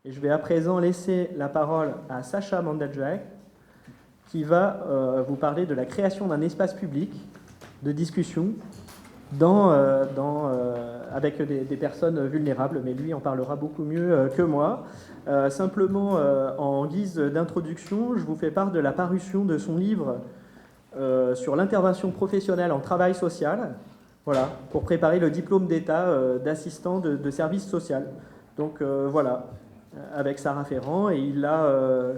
Et je vais à présent laisser la parole à Sacha Mandelsjak, qui va vous parler de la création d'un espace public de discussion avec des personnes vulnérables, mais lui en parlera beaucoup mieux que moi. Simplement, en guise d'introduction, je vous fais part de la parution de son livre sur l'intervention professionnelle en travail social, voilà, pour préparer le diplôme d'État d'assistant de service social. Donc voilà, avec Sarah Ferrand, et il a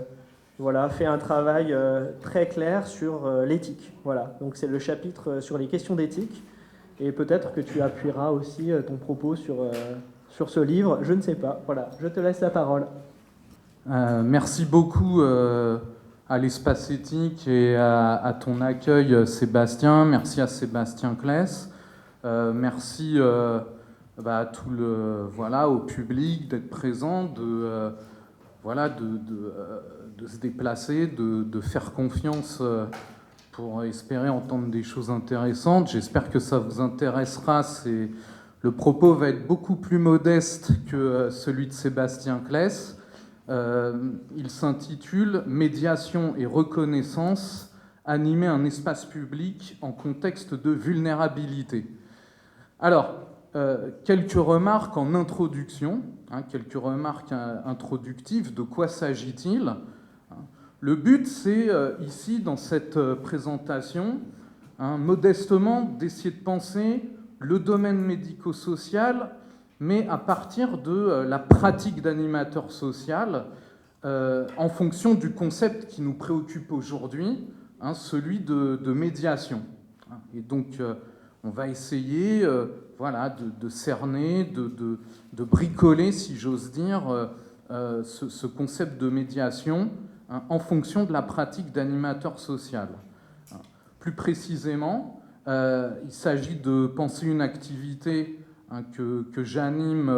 voilà, fait un travail très clair sur l'éthique. Voilà, donc c'est le chapitre sur les questions d'éthique. Et peut-être que tu appuieras aussi ton propos sur ce livre, je ne sais pas. Voilà, je te laisse la parole. Merci beaucoup à l'Espace Éthique et à ton accueil, Sébastien. Merci à Sébastien Claes. Merci à tout au public d'être présent, de se déplacer, de faire confiance pour espérer entendre des choses intéressantes. J'espère que ça vous intéressera. Le propos va être beaucoup plus modeste que celui de Sébastien Claes. Il s'intitule « Médiation et reconnaissance, animer un espace public en contexte de vulnérabilité ». Alors, quelques remarques en introduction, quelques remarques introductives. De quoi s'agit-il ? Le but, c'est ici, dans cette présentation, modestement, d'essayer de penser le domaine médico-social, mais à partir de la pratique d'animateur social, en fonction du concept qui nous préoccupe aujourd'hui, celui de médiation. Et donc, on va essayer de cerner, de bricoler, si j'ose dire, ce concept de médiation en fonction de la pratique d'animateur social. Plus précisément, il s'agit de penser une activité que j'anime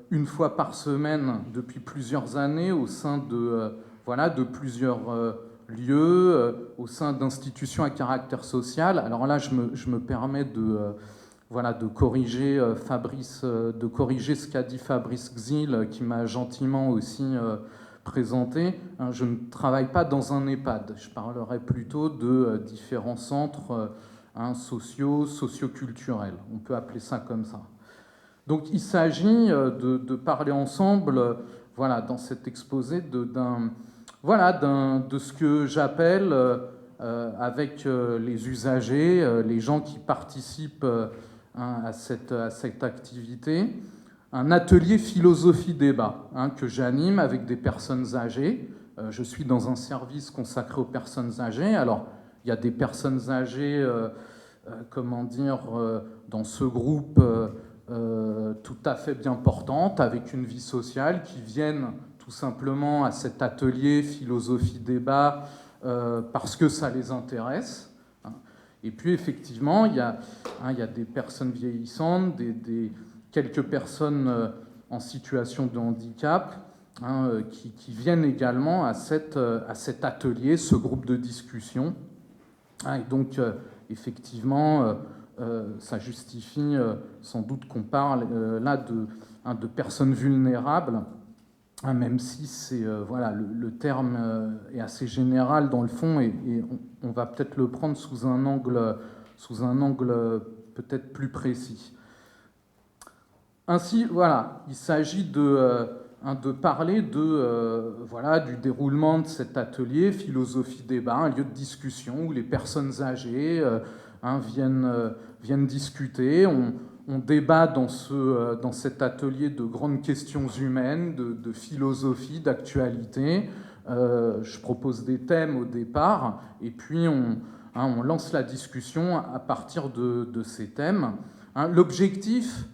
une fois par semaine depuis plusieurs années au sein de plusieurs lieux, au sein d'institutions à caractère social. Alors là, je me permets de corriger ce qu'a dit Fabrice Gzil, qui m'a gentiment aussi présenté. Je ne travaille pas dans un EHPAD. Je parlerai plutôt de différents centres socioculturels. On peut appeler ça comme ça. Donc il s'agit de parler ensemble, dans cet exposé, de ce que j'appelle, avec les usagers, les gens qui participent à cette activité, un atelier philosophie-débat que j'anime avec des personnes âgées. Je suis dans un service consacré aux personnes âgées. Alors, il y a des personnes âgées, dans ce groupe tout à fait bien portantes, avec une vie sociale, qui viennent tout simplement à cet atelier philosophie-débat parce que ça les intéresse. Et puis, effectivement, il y a des personnes vieillissantes, quelques personnes en situation de handicap qui viennent également à cet atelier, ce groupe de discussion. Et donc, effectivement, ça justifie sans doute qu'on parle là de personnes vulnérables, même si le terme est assez général dans le fond, et on va peut-être le prendre sous un angle peut-être plus précis. Ainsi, il s'agit de parler du déroulement de cet atelier philosophie-débat, un lieu de discussion où les personnes âgées viennent discuter. On débat dans cet atelier de grandes questions humaines, de philosophie, d'actualité. Je propose des thèmes au départ, et puis on lance la discussion à partir de ces thèmes. L'objectif,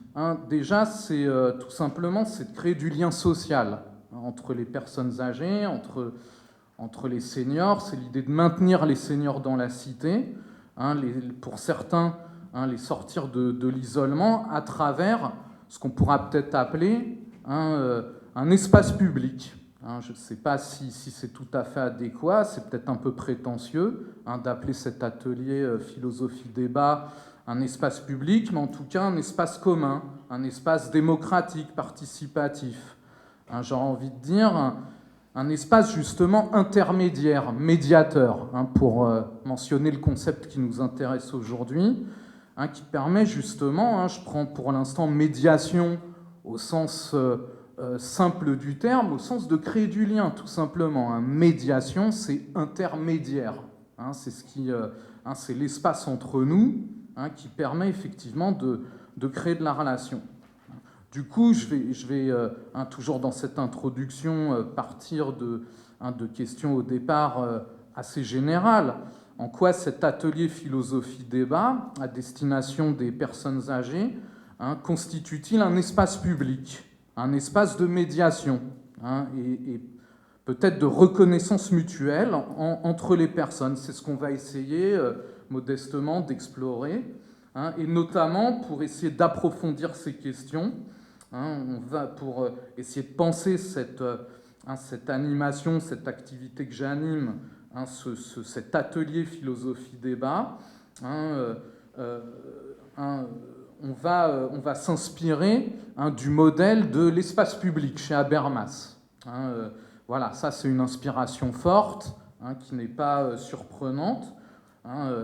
déjà, c'est tout simplement de créer du lien social entre les personnes âgées, entre les seniors. C'est l'idée de maintenir les seniors dans la cité, pour certains, les sortir de l'isolement à travers ce qu'on pourra peut-être appeler un espace public. Je ne sais pas si c'est tout à fait adéquat, c'est peut-être un peu prétentieux d'appeler cet atelier philosophie-débat un espace public, mais en tout cas un espace commun, un espace démocratique, participatif, j'aurais envie de dire, un espace justement intermédiaire, médiateur, pour mentionner le concept qui nous intéresse aujourd'hui, qui permet justement, je prends pour l'instant médiation au sens simple du terme, au sens de créer du lien, tout simplement. Médiation, c'est intermédiaire. C'est ce qui, c'est l'espace entre nous qui permet effectivement de créer de la relation. Du coup, je vais toujours dans cette introduction, partir de questions au départ assez générales. En quoi cet atelier philosophie-débat, à destination des personnes âgées, constitue-t-il un espace public, un espace de médiation et peut-être de reconnaissance mutuelle entre les personnes? C'est ce qu'on va essayer modestement d'explorer, et notamment pour essayer d'approfondir ces questions. On va pour essayer de penser cette animation, cette activité que j'anime, cet atelier philosophie-débat. On va s'inspirer du modèle de l'espace public chez Habermas. Voilà, ça c'est une inspiration forte qui n'est pas surprenante.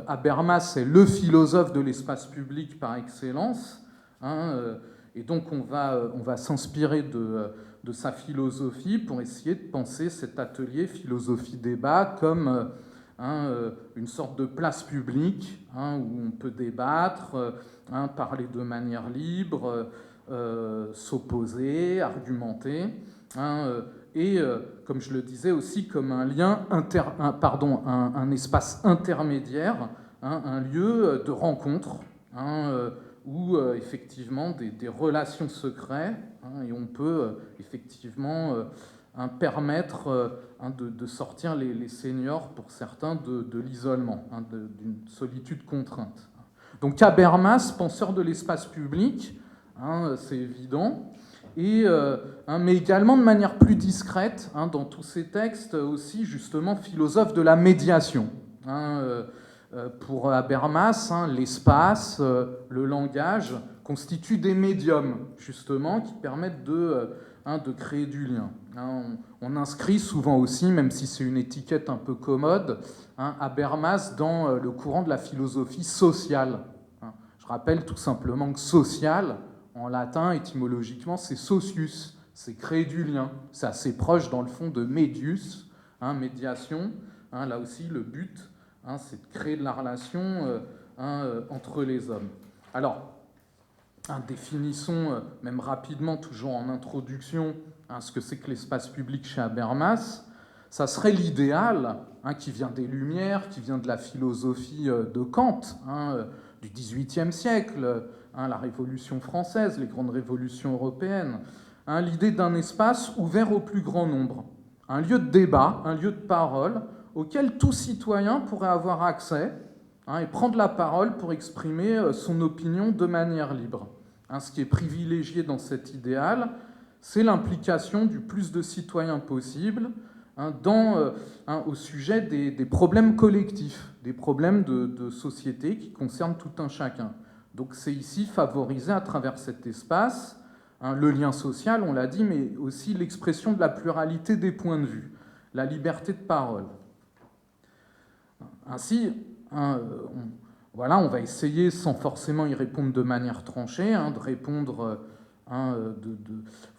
Habermas est le philosophe de l'espace public par excellence. Et donc on va s'inspirer de sa philosophie pour essayer de penser cet atelier philosophie-débat comme une sorte de place publique où on peut débattre, parler de manière libre, s'opposer, argumenter, et comme je le disais aussi comme un lien un espace intermédiaire, un lieu de rencontre, où effectivement des relations secrètes, et on peut effectivement permettre de sortir les seniors, pour certains, de l'isolement, d'une solitude contrainte. Donc Habermas, penseur de l'espace public, c'est évident, mais également de manière plus discrète, dans tous ces textes aussi, justement, philosophe de la médiation. Pour Habermas, l'espace, le langage constituent des médiums, justement, qui permettent de créer du lien. On inscrit souvent aussi, même si c'est une étiquette un peu commode, Habermas dans le courant de la philosophie sociale. Je rappelle tout simplement que social, en latin, étymologiquement, c'est socius, c'est créer du lien. C'est assez proche, dans le fond, de medius, médiation. Là aussi, le but, c'est de créer de la relation entre les hommes. Alors, définissons, même rapidement, toujours en introduction, ce que c'est que l'espace public chez Habermas. Ça serait l'idéal, qui vient des Lumières, qui vient de la philosophie de Kant, du XVIIIe siècle, la Révolution française, les grandes révolutions européennes. L'idée d'un espace ouvert au plus grand nombre, un lieu de débat, un lieu de parole, auquel tout citoyen pourrait avoir accès et prendre la parole pour exprimer son opinion de manière libre. Ce qui est privilégié dans cet idéal, c'est l'implication du plus de citoyens possible au sujet des problèmes collectifs, des problèmes de société qui concernent tout un chacun. Donc c'est ici favorisé à travers cet espace le lien social, on l'a dit, mais aussi l'expression de la pluralité des points de vue, la liberté de parole. Ainsi, on va essayer, sans forcément y répondre de manière tranchée, de répondre,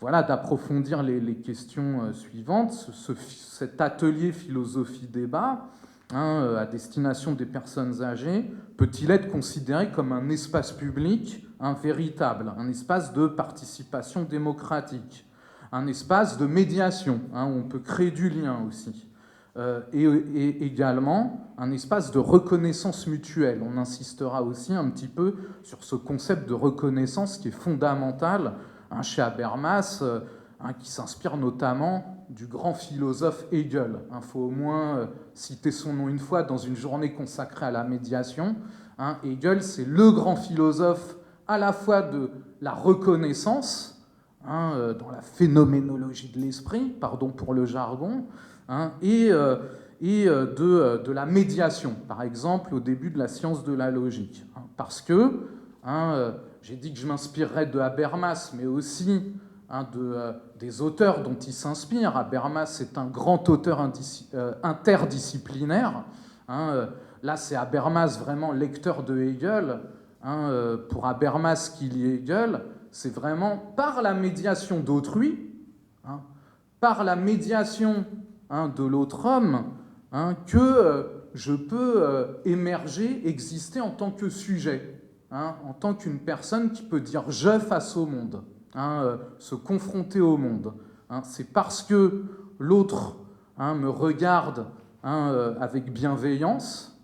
d'approfondir les questions suivantes. Cet atelier philosophie-débat, à destination des personnes âgées, peut-il être considéré comme un espace public véritable, un espace de participation démocratique, un espace de médiation, où on peut créer du lien aussi, et également un espace de reconnaissance mutuelle. On insistera aussi un petit peu sur ce concept de reconnaissance qui est fondamental chez Habermas, qui s'inspire notamment du grand philosophe Hegel. Il faut au moins citer son nom une fois dans une journée consacrée à la médiation. Hegel, c'est le grand philosophe à la fois de la reconnaissance, dans la phénoménologie de l'esprit, pardon pour le jargon, et de la médiation, par exemple au début de la science de la logique. Parce que, j'ai dit que je m'inspirerais de Habermas, mais aussi de des auteurs dont il s'inspire. Habermas est un grand auteur interdisciplinaire. Là, c'est Habermas vraiment lecteur de Hegel. Pour Habermas, qui lit Hegel, c'est vraiment par la médiation d'autrui, par la médiation de l'autre homme, que je peux émerger, exister en tant que sujet, en tant qu'une personne qui peut dire « je » face au monde, se confronter au monde. C'est parce que l'autre me regarde avec bienveillance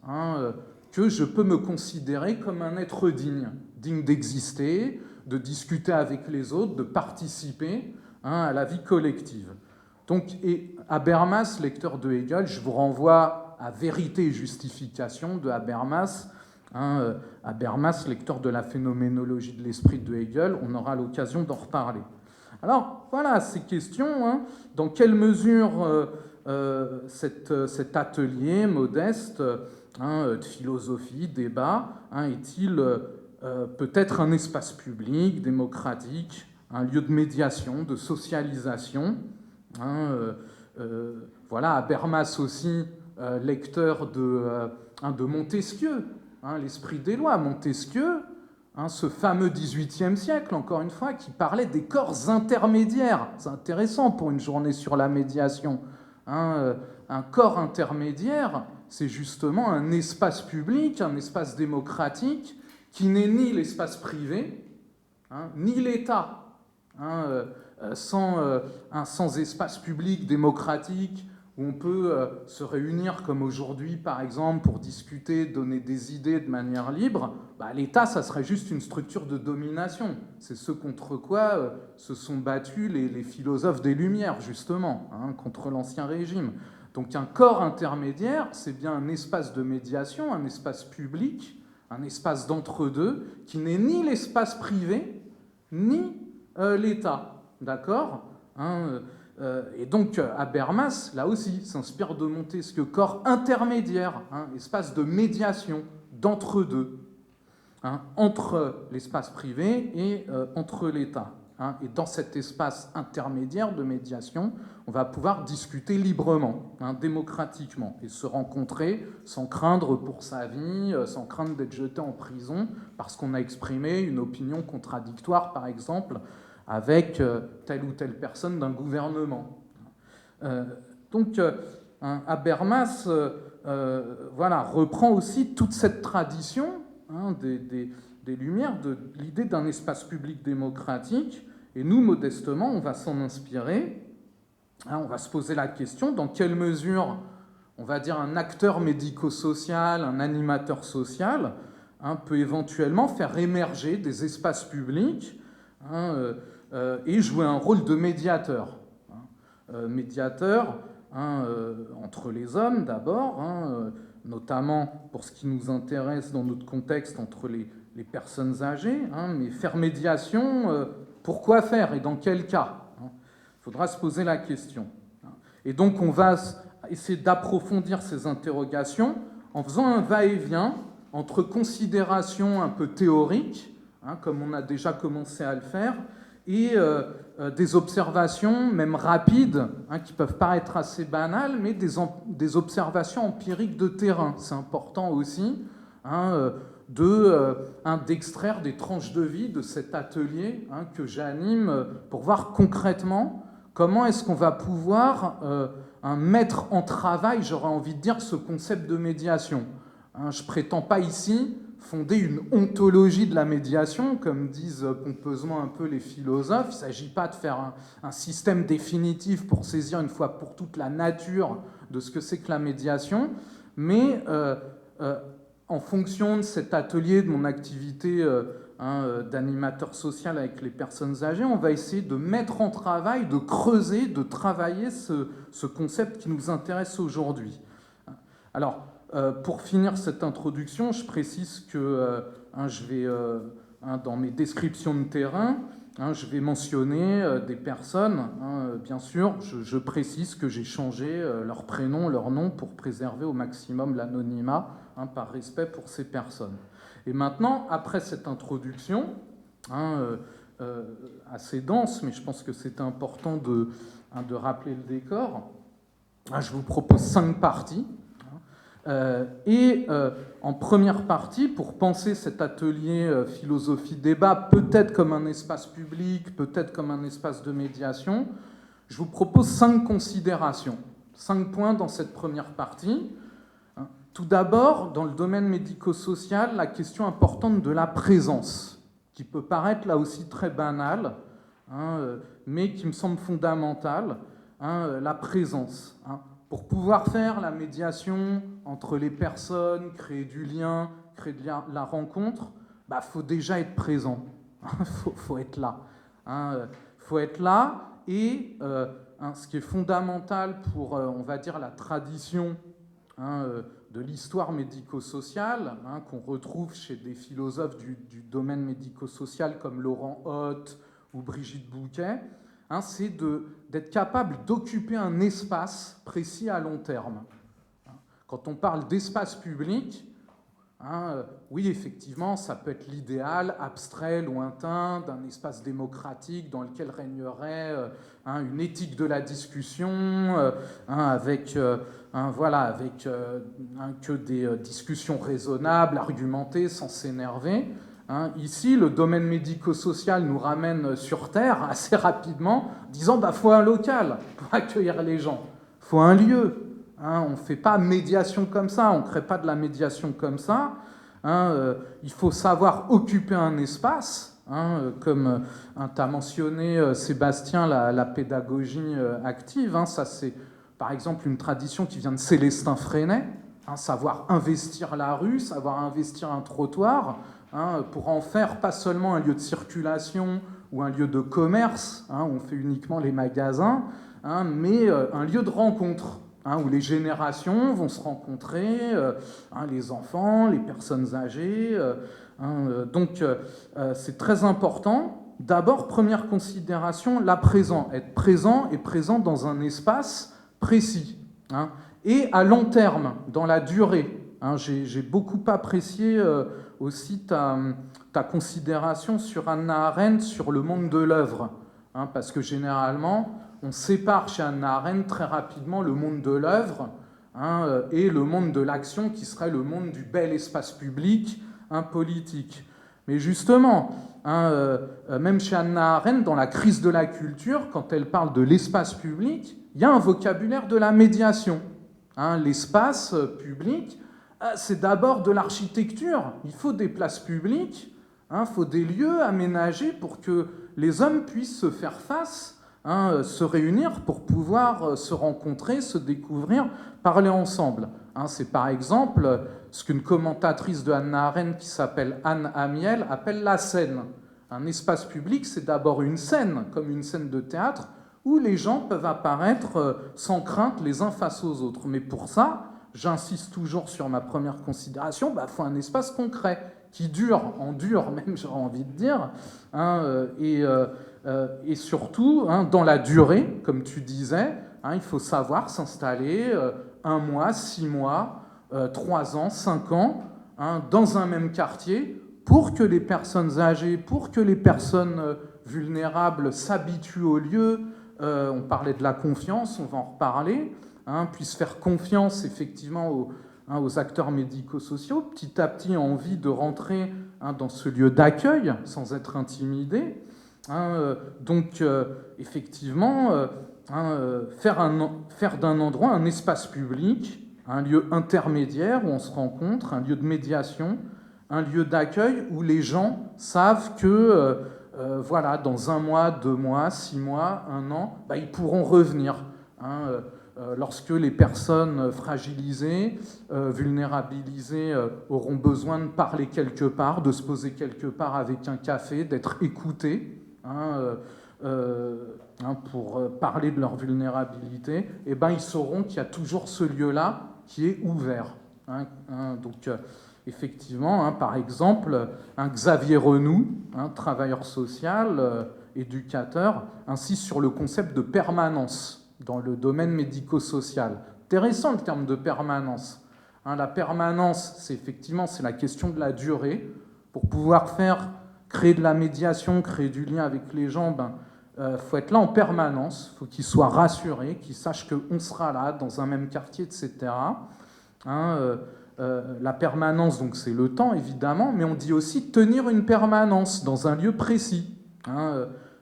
que je peux me considérer comme un être digne d'exister, de discuter avec les autres, de participer à la vie collective. Donc, et Habermas, lecteur de Hegel, je vous renvoie à Vérité et justification de Habermas. Habermas, lecteur de la phénoménologie de l'esprit de Hegel, on aura l'occasion d'en reparler. Alors, voilà ces questions. Dans quelle mesure cet atelier modeste de philosophie, débat, est-il peut-être un espace public, démocratique, un lieu de médiation, de socialisation. Voilà, Habermas aussi, lecteur de Montesquieu, l'esprit des lois. Montesquieu, ce fameux XVIIIe siècle, encore une fois, qui parlait des corps intermédiaires. C'est intéressant pour une journée sur la médiation. Un corps intermédiaire, c'est justement un espace public, un espace démocratique, qui n'est ni l'espace privé, ni l'État. Sans espace public démocratique où on peut se réunir comme aujourd'hui, par exemple, pour discuter, donner des idées de manière libre, l'État, ça serait juste une structure de domination. C'est ce contre quoi se sont battus les philosophes des Lumières, justement, contre l'Ancien Régime. Donc un corps intermédiaire, c'est bien un espace de médiation, un espace public, un espace d'entre-deux, qui n'est ni l'espace privé, ni l'État. D'accord ? Et donc Habermas, là aussi, s'inspire de Montesquieu, corps intermédiaire, espace de médiation, d'entre-deux, entre l'espace privé et entre l'État. Et dans cet espace intermédiaire de médiation, on va pouvoir discuter librement, démocratiquement, et se rencontrer sans craindre pour sa vie, sans craindre d'être jeté en prison parce qu'on a exprimé une opinion contradictoire, par exemple, avec telle ou telle personne d'un gouvernement. Donc Habermas reprend aussi toute cette tradition des Lumières, de l'idée d'un espace public démocratique, et nous, modestement, on va s'en inspirer. On va se poser la question, dans quelle mesure, on va dire, un acteur médico-social, un animateur social, peut éventuellement faire émerger des espaces publics et jouer un rôle de médiateur. Médiateur entre les hommes d'abord, notamment pour ce qui nous intéresse dans notre contexte entre les personnes âgées, mais faire médiation, pourquoi faire et dans quel cas ? Il faudra se poser la question. Et donc on va essayer d'approfondir ces interrogations en faisant un va-et-vient entre considérations un peu théoriques, comme on a déjà commencé à le faire, et des observations, même rapides, qui peuvent paraître assez banales, mais des observations empiriques de terrain. C'est important aussi d'extraire des tranches de vie de cet atelier que j'anime pour voir concrètement comment est-ce qu'on va pouvoir mettre en travail, j'aurais envie de dire, ce concept de médiation. Je ne prétends pas ici fonder une ontologie de la médiation, comme disent pompeusement un peu les philosophes. Il ne s'agit pas de faire un système définitif pour saisir une fois pour toutes la nature de ce que c'est que la médiation, mais en fonction de cet atelier, de mon activité d'animateur social avec les personnes âgées, on va essayer de mettre en travail, de creuser, de travailler ce concept qui nous intéresse aujourd'hui. Alors, pour finir cette introduction, je précise que je vais, dans mes descriptions de terrain, je vais mentionner des personnes. Bien sûr, je précise que j'ai changé leur prénom, leur nom pour préserver au maximum l'anonymat, par respect pour ces personnes. Et maintenant, après cette introduction, assez dense, mais je pense que c'est important de rappeler le décor. Je vous propose 5 parties. En première partie, pour penser cet atelier philosophie-débat, peut-être comme un espace public, peut-être comme un espace de médiation, je vous propose 5 considérations, 5 points dans cette première partie. Tout d'abord, dans le domaine médico-social, la question importante de la présence, qui peut paraître là aussi très banale, mais qui me semble fondamentale, la présence. Pour pouvoir faire la médiation entre les personnes, créer du lien, créer de la rencontre, faut déjà être présent. Faut être là. Faut être là. Et ce qui est fondamental pour, on va dire, la tradition de l'histoire médico-sociale, qu'on retrouve chez des philosophes du domaine médico-social comme Laurent Hoth ou Brigitte Bouquet, c'est d'être capable d'occuper un espace précis à long terme. Quand on parle d'espace public, oui, effectivement, ça peut être l'idéal abstrait, lointain, d'un espace démocratique dans lequel régnerait une éthique de la discussion, avec que des discussions raisonnables, argumentées, sans s'énerver. Ici, le domaine médico-social nous ramène sur Terre assez rapidement, disant faut un local pour accueillir les gens, faut un lieu. On ne fait pas médiation comme ça, on ne crée pas de la médiation comme ça. Il faut savoir occuper un espace, comme tu as mentionné, Sébastien, la pédagogie active. Ça, c'est par exemple une tradition qui vient de Célestin Freinet, savoir investir la rue, savoir investir un trottoir, pour en faire pas seulement un lieu de circulation ou un lieu de commerce, où on fait uniquement les magasins, mais un lieu de rencontre, où les générations vont se rencontrer, les enfants, les personnes âgées. Donc c'est très important. D'abord, première considération, la présence. Être présent et présent dans un espace précis. Et à long terme, dans la durée. J'ai beaucoup apprécié aussi ta considération sur Hannah Arendt, sur le monde de l'œuvre. Parce que généralement, on sépare chez Hannah Arendt très rapidement le monde de l'œuvre et le monde de l'action, qui serait le monde du bel espace public, politique. Mais justement, même chez Hannah Arendt, dans la crise de la culture, quand elle parle de l'espace public, il y a un vocabulaire de la médiation. L'espace public, c'est d'abord de l'architecture. Il faut des places publiques, il faut des lieux aménagés pour que les hommes puissent se faire face, se réunir pour pouvoir se rencontrer, se découvrir, parler ensemble. C'est par exemple ce qu'une commentatrice de Hannah Arendt qui s'appelle Anne Amiel appelle la scène. Un espace public, c'est d'abord une scène, comme une scène de théâtre, où les gens peuvent apparaître sans crainte les uns face aux autres. Mais pour ça, j'insiste toujours sur ma première considération, faut un espace concret, qui endure même, j'aurais envie de dire, et surtout, dans la durée, comme tu disais, il faut savoir s'installer 1 mois, 6 mois, 3 ans, 5 ans, dans un même quartier, pour que les personnes âgées, pour que les personnes vulnérables s'habituent au lieu. On parlait de la confiance, on va en reparler, puissent faire confiance effectivement aux acteurs médico-sociaux, petit à petit envie de rentrer dans ce lieu d'accueil sans être intimidés. Donc effectivement, faire d'un endroit un espace public, un lieu intermédiaire où on se rencontre, un lieu de médiation, un lieu d'accueil où les gens savent que dans 1 mois, 2 mois, 6 mois, 1 an, ils pourront revenir. Lorsque les personnes fragilisées, vulnérabilisées auront besoin de parler quelque part, de se poser quelque part avec un café, d'être écoutées pour parler de leur vulnérabilité, ils sauront qu'il y a toujours ce lieu-là qui est ouvert. Donc, effectivement, par exemple, Xavier Renoux, travailleur social, éducateur, insiste sur le concept de permanence dans le domaine médico-social. Intéressant le terme de permanence. La permanence, c'est la question de la durée. Pour pouvoir créer de la médiation, créer du lien avec les gens, faut être là en permanence, faut qu'ils soient rassurés, qu'ils sachent qu'on sera là dans un même quartier, etc. La permanence, donc c'est le temps évidemment, mais on dit aussi tenir une permanence dans un lieu précis.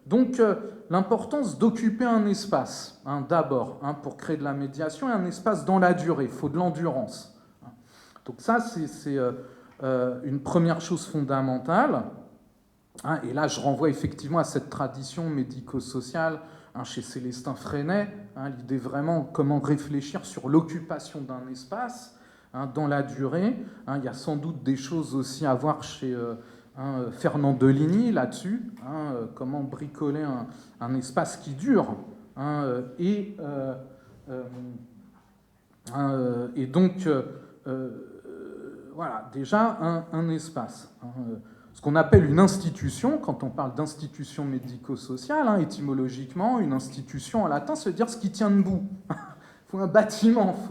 Donc l'importance d'occuper un espace, d'abord, pour créer de la médiation, et un espace dans la durée, il faut de l'endurance. Donc ça, c'est une première chose fondamentale. Et là, je renvoie effectivement à cette tradition médico-sociale chez Célestin Freinet, l'idée vraiment comment réfléchir sur l'occupation d'un espace dans la durée. Il y a sans doute des choses aussi à voir chez Fernand Deligny là-dessus, comment bricoler un espace qui dure. Et donc, voilà, déjà un espace. Ce qu'on appelle une institution, quand on parle d'institution médico-sociale, étymologiquement, une institution en latin, ça veut dire ce qui tient debout. Il faut un bâtiment, il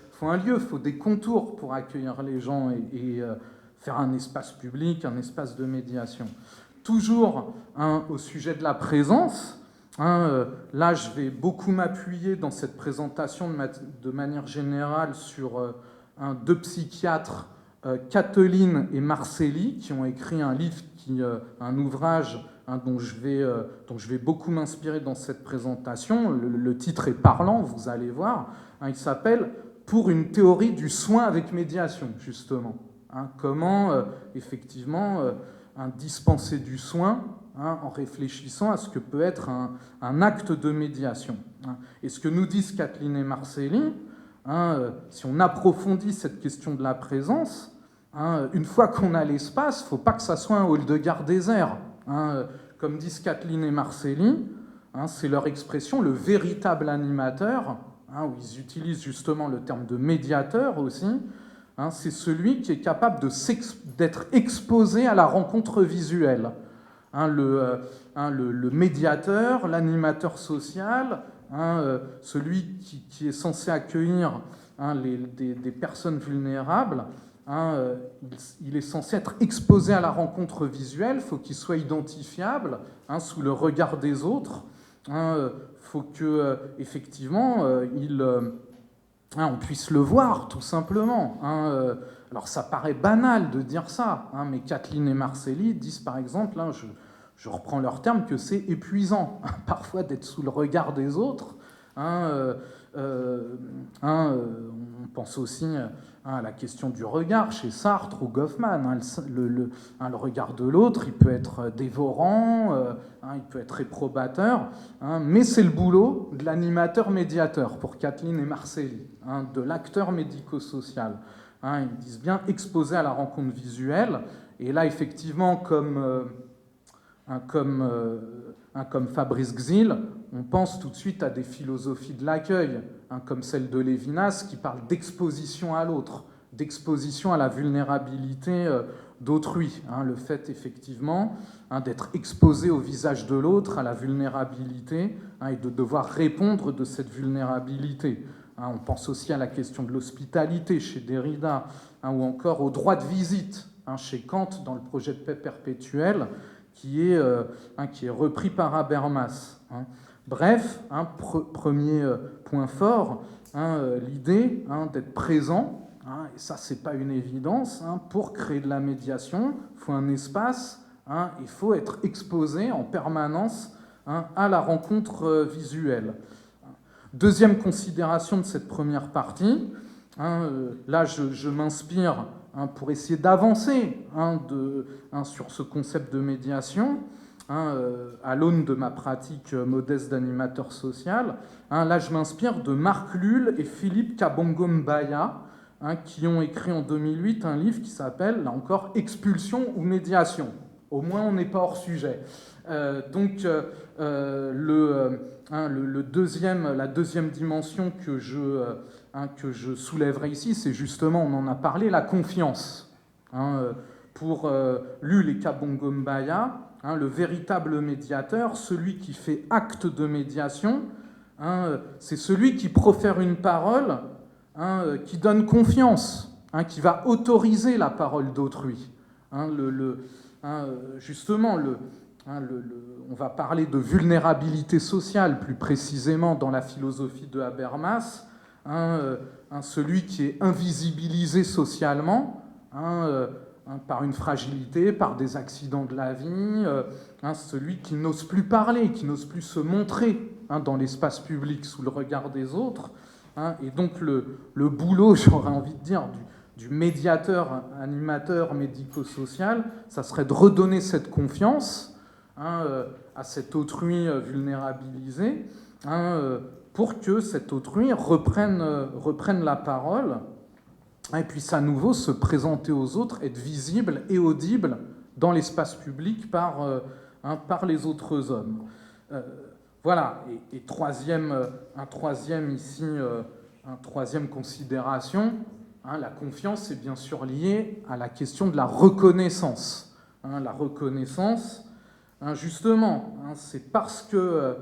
faut un lieu, il faut des contours pour accueillir les gens et faire un espace public, un espace de médiation. Toujours au sujet de la présence, là je vais beaucoup m'appuyer dans cette présentation de manière générale sur deux psychiatres, Cateline et Marcelli, qui ont écrit un livre, un ouvrage dont je vais beaucoup m'inspirer dans cette présentation. Le titre est parlant, vous allez voir. Il s'appelle « Pour une théorie du soin avec médiation », justement. Comment, effectivement, dispenser du soin en réfléchissant à ce que peut être un acte de médiation. Et ce que nous disent Cateline et Marcelli, si on approfondit cette question de la présence, une fois qu'on a l'espace, il ne faut pas que ça soit un hall de gare désert. Comme disent Cateline et Marcelli, c'est leur expression, le véritable animateur, où ils utilisent justement le terme de médiateur aussi, c'est celui qui est capable d'être exposé à la rencontre visuelle. Le médiateur, l'animateur social, celui qui est censé accueillir des personnes vulnérables, il est censé être exposé à la rencontre visuelle, il faut qu'il soit identifiable sous le regard des autres, faut que effectivement on puisse le voir tout simplement. Alors ça paraît banal de dire ça, mais Cateline et Marcelli disent par exemple, je reprends leur terme, que c'est épuisant parfois d'être sous le regard des autres. On pense aussi à la question du regard chez Sartre ou Goffman. Le regard de l'autre, il peut être dévorant, il peut être réprobateur, mais c'est le boulot de l'animateur-médiateur pour Cateline et Marcelli, de l'acteur médico-social. Ils disent bien exposé à la rencontre visuelle. Et là, effectivement, comme Fabrice Gzil, on pense tout de suite à des philosophies de l'accueil, comme celle de Lévinas, qui parle d'exposition à l'autre, d'exposition à la vulnérabilité d'autrui. Le fait, effectivement, d'être exposé au visage de l'autre, à la vulnérabilité, et de devoir répondre de cette vulnérabilité. On pense aussi à la question de l'hospitalité chez Derrida, ou encore au droit de visite chez Kant dans le projet de paix perpétuelle, qui est repris par Habermas. Bref, premier point fort, l'idée d'être présent, et ça c'est pas une évidence, pour créer de la médiation, il faut un espace, il faut être exposé en permanence à la rencontre visuelle. Deuxième considération de cette première partie, là je m'inspire pour essayer d'avancer sur ce concept de médiation, à l'aune de ma pratique modeste d'animateur social. Là, je m'inspire de Marc Lull et Philippe Kabongo Mbaya, qui ont écrit en 2008 un livre qui s'appelle, là encore, « Expulsion ou médiation ». Au moins, on n'est pas hors sujet. La deuxième dimension que je soulèverai ici, c'est justement, on en a parlé, la confiance. Pour Lull et Kabongo Mbaya, le véritable médiateur, celui qui fait acte de médiation, c'est celui qui profère une parole qui donne confiance, qui va autoriser la parole d'autrui. Justement, on va parler de vulnérabilité sociale, plus précisément dans la philosophie de Habermas, celui qui est invisibilisé socialement, par une fragilité, par des accidents de la vie, celui qui n'ose plus parler, qui n'ose plus se montrer dans l'espace public sous le regard des autres. Et donc le boulot, j'aurais envie de dire, du médiateur, animateur médico-social, ça serait de redonner cette confiance à cet autrui vulnérabilisé, pour que cet autrui reprenne la parole et puisse à nouveau se présenter aux autres, être visible et audible dans l'espace public par les autres hommes. Voilà, et troisième considération, la confiance est bien sûr liée à la question de la reconnaissance. La reconnaissance, justement, c'est parce que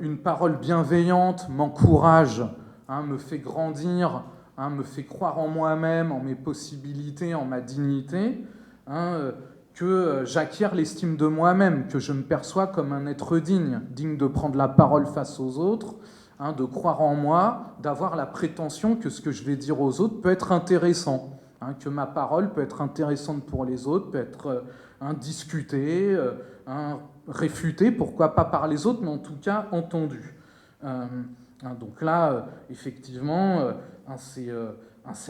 une parole bienveillante m'encourage, me fait grandir, me fait croire en moi-même, en mes possibilités, en ma dignité, que j'acquiers l'estime de moi-même, que je me perçois comme un être digne de prendre la parole face aux autres, de croire en moi, d'avoir la prétention que ce que je vais dire aux autres peut être intéressant, que ma parole peut être intéressante pour les autres, peut être discutée, réfutée, pourquoi pas par les autres, mais en tout cas entendue. Donc là, effectivement, c'est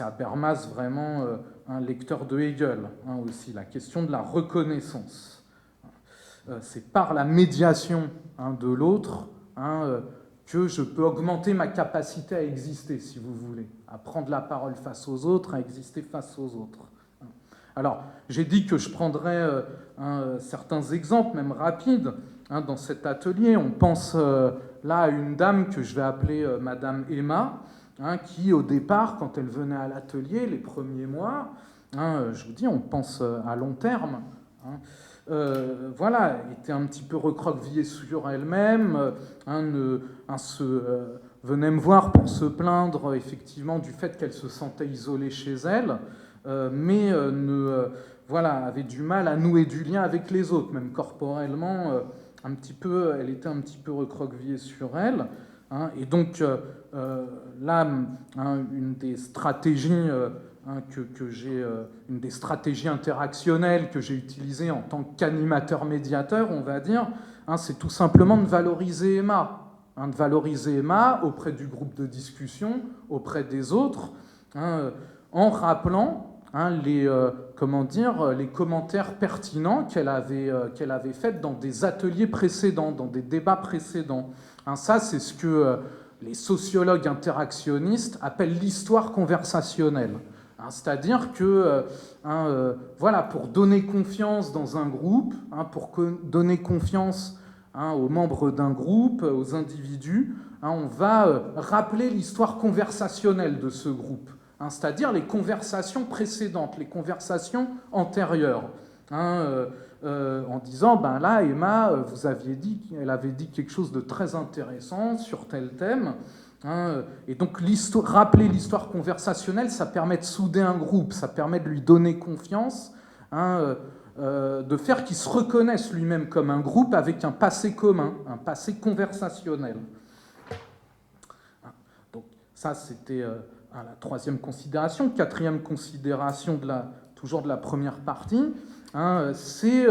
Habermas vraiment un lecteur de Hegel, aussi, la question de la reconnaissance. C'est par la médiation de l'autre que je peux augmenter ma capacité à exister, si vous voulez, à prendre la parole face aux autres, à exister face aux autres. Alors, j'ai dit que je prendrais certains exemples, même rapides, dans cet atelier. On pense là à une dame que je vais appeler Madame Emma, qui, au départ, quand elle venait à l'atelier, les premiers mois, je vous dis, on pense à long terme, voilà, était un petit peu recroquevillée sur elle-même, venait me voir pour se plaindre, effectivement, du fait qu'elle se sentait isolée chez elle, mais avait du mal à nouer du lien avec les autres, même corporellement, elle était un petit peu recroquevillée sur elle. Et donc là, une des stratégies une des stratégies interactionnelles que j'ai utilisées en tant qu'animateur médiateur, on va dire, c'est tout simplement de valoriser Emma, auprès du groupe de discussion, auprès des autres, en rappelant les commentaires pertinents qu'elle avait faits dans des ateliers précédents, dans des débats précédents. Ça, c'est ce que les sociologues interactionnistes appellent l'histoire conversationnelle. C'est-à-dire que, pour donner confiance dans un groupe, pour donner confiance aux membres d'un groupe, aux individus, on va rappeler l'histoire conversationnelle de ce groupe, c'est-à-dire les conversations précédentes, les conversations antérieures, en disant, là, Emma, elle avait dit quelque chose de très intéressant sur tel thème, et donc rappeler l'histoire conversationnelle, ça permet de souder un groupe, ça permet de lui donner confiance, de faire qu'il se reconnaisse lui-même comme un groupe avec un passé commun, un passé conversationnel. Donc ça, c'était la troisième considération. Quatrième considération toujours de la première partie, c'est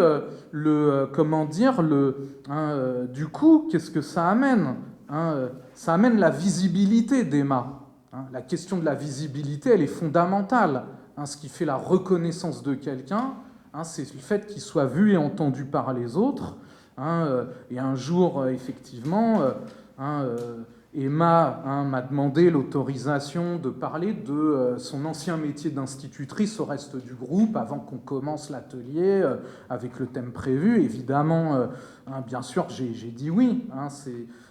du coup, qu'est-ce que ça amène ? Ça amène la visibilité d'Emma. La question de la visibilité, elle est fondamentale. Ce qui fait la reconnaissance de quelqu'un, c'est le fait qu'il soit vu et entendu par les autres. Et un jour, effectivement, Emma m'a demandé l'autorisation de parler de son ancien métier d'institutrice au reste du groupe avant qu'on commence l'atelier avec le thème prévu. Évidemment, bien sûr, j'ai dit oui.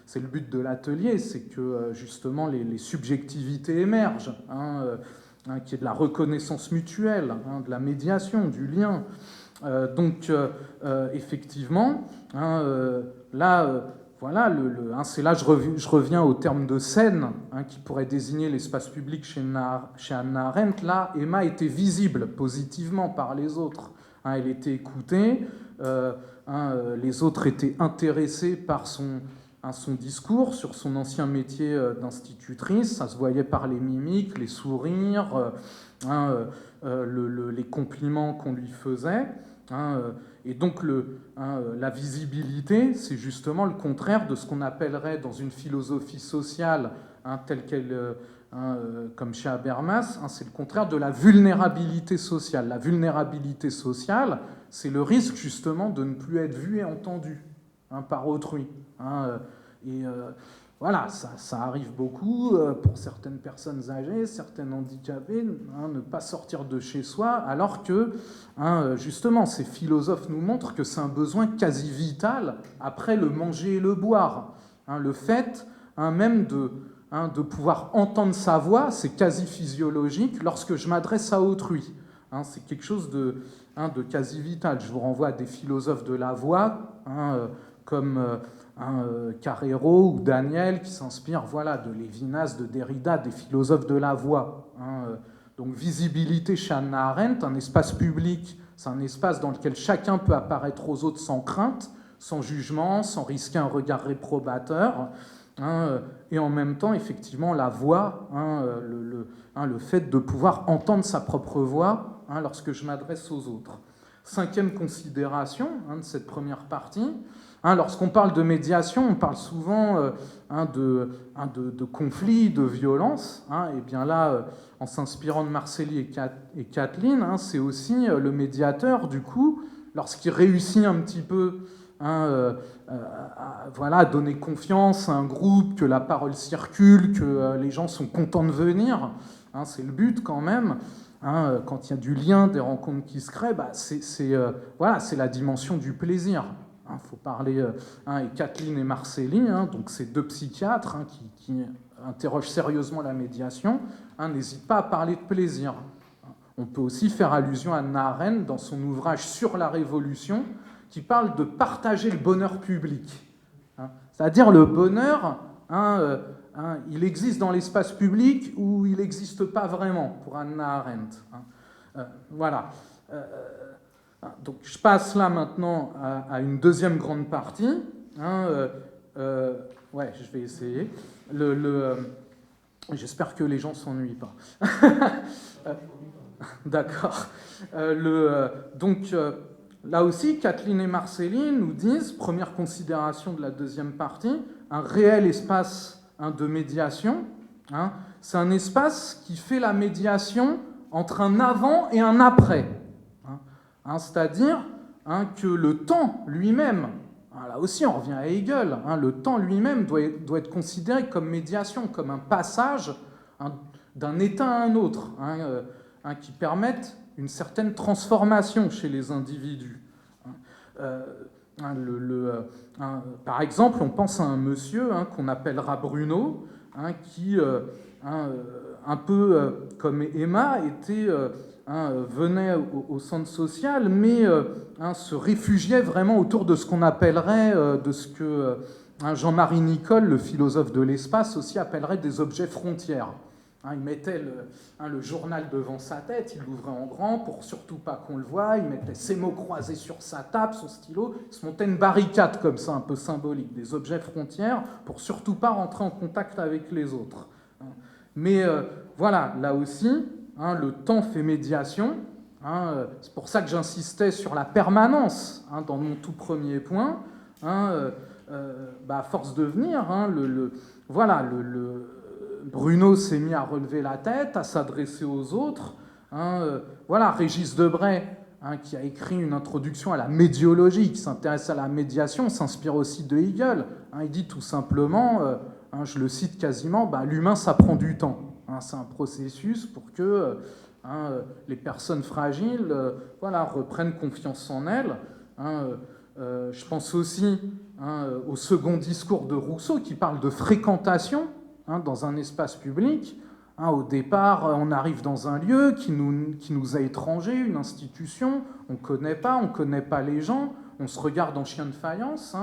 C'est le but de l'atelier, c'est que justement les subjectivités émergent, qu'il y ait de la reconnaissance mutuelle, de la médiation, du lien. Donc, effectivement, c'est là je reviens au terme de scène qui pourrait désigner l'espace public chez Hannah Arendt. Là, Emma était visible positivement par les autres. Elle était écoutée, les autres étaient intéressés par son discours sur son ancien métier d'institutrice. Ça se voyait par les mimiques, les sourires, les compliments qu'on lui faisait. Et donc la visibilité, c'est justement le contraire de ce qu'on appellerait dans une philosophie sociale, telle qu'elle, comme chez Habermas, c'est le contraire de la vulnérabilité sociale. La vulnérabilité sociale, c'est le risque justement de ne plus être vu et entendu par autrui. Voilà, ça arrive beaucoup pour certaines personnes âgées, certaines handicapées, ne pas sortir de chez soi, alors que justement ces philosophes nous montrent que c'est un besoin quasi vital après le manger et le boire. Le fait même de pouvoir entendre sa voix, c'est quasi physiologique lorsque je m'adresse à autrui. C'est quelque chose de quasi vital. Je vous renvoie à des philosophes de la voix, comme Carrero ou Daniel, qui s'inspirent de Lévinas, de Derrida, des philosophes de la voix. Donc visibilité chez Hannah Arendt, un espace public, c'est un espace dans lequel chacun peut apparaître aux autres sans crainte, sans jugement, sans risquer un regard réprobateur. Et en même temps, effectivement, la voix, le fait de pouvoir entendre sa propre voix lorsque je m'adresse aux autres. 5e considération de cette première partie, lorsqu'on parle de médiation, on parle souvent de conflits, de violences. Et bien là, en s'inspirant de Marcely et Kathleen, c'est aussi le médiateur, du coup, lorsqu'il réussit un petit peu à donner confiance à un groupe, que la parole circule, que les gens sont contents de venir. C'est le but quand même. Quand il y a du lien, des rencontres qui se créent, c'est la dimension du plaisir. Faut parler, et Kathleen et Marcely, donc ces deux psychiatres qui interrogent sérieusement la médiation, n'hésitent pas à parler de plaisir. On peut aussi faire allusion à Hannah Arendt dans son ouvrage Sur la Révolution, qui parle de partager le bonheur public. C'est-à-dire le bonheur, il existe dans l'espace public ou il n'existe pas vraiment pour Hannah Arendt. Voilà. Donc je passe là maintenant à une deuxième grande partie. Je vais essayer. J'espère que les gens ne s'ennuient pas. D'accord. Donc là aussi, Kathleen et Marcely nous disent, première considération de la deuxième partie, un réel espace de médiation. C'est un espace qui fait la médiation entre un avant et un après. C'est-à-dire que le temps lui-même, là aussi on revient à Hegel, le temps lui-même doit être considéré comme médiation, comme un passage d'un état à un autre, qui permette une certaine transformation chez les individus. Par exemple, on pense à un monsieur qu'on appellera Bruno, qui, un peu comme Emma, venait au centre social, mais se réfugiait vraiment autour de ce qu'on appellerait, de ce que Jean-Marie Nicole, le philosophe de l'espace, aussi appellerait des objets frontières. Il mettait le journal devant sa tête, il l'ouvrait en grand pour surtout pas qu'on le voie, il mettait ses mots croisés sur sa table, son stylo, il se montait une barricade comme ça, un peu symbolique, des objets frontières, pour surtout pas rentrer en contact avec les autres. Mais voilà, là aussi, le temps fait médiation. C'est pour ça que j'insistais sur la permanence dans mon tout premier point. À force de venir, Bruno s'est mis à relever la tête, à s'adresser aux autres. Régis Debray, qui a écrit une introduction à la médiologie, qui s'intéresse à la médiation, s'inspire aussi de Hegel. Il dit tout simplement, je le cite quasiment, l'humain ça prend du temps. C'est un processus pour que les personnes fragiles reprennent confiance en elles. Je pense aussi au second discours de Rousseau qui parle de fréquentation dans un espace public. Au départ, on arrive dans un lieu qui nous est étranger, une institution, on ne connaît pas les gens, on se regarde en chien de faïence.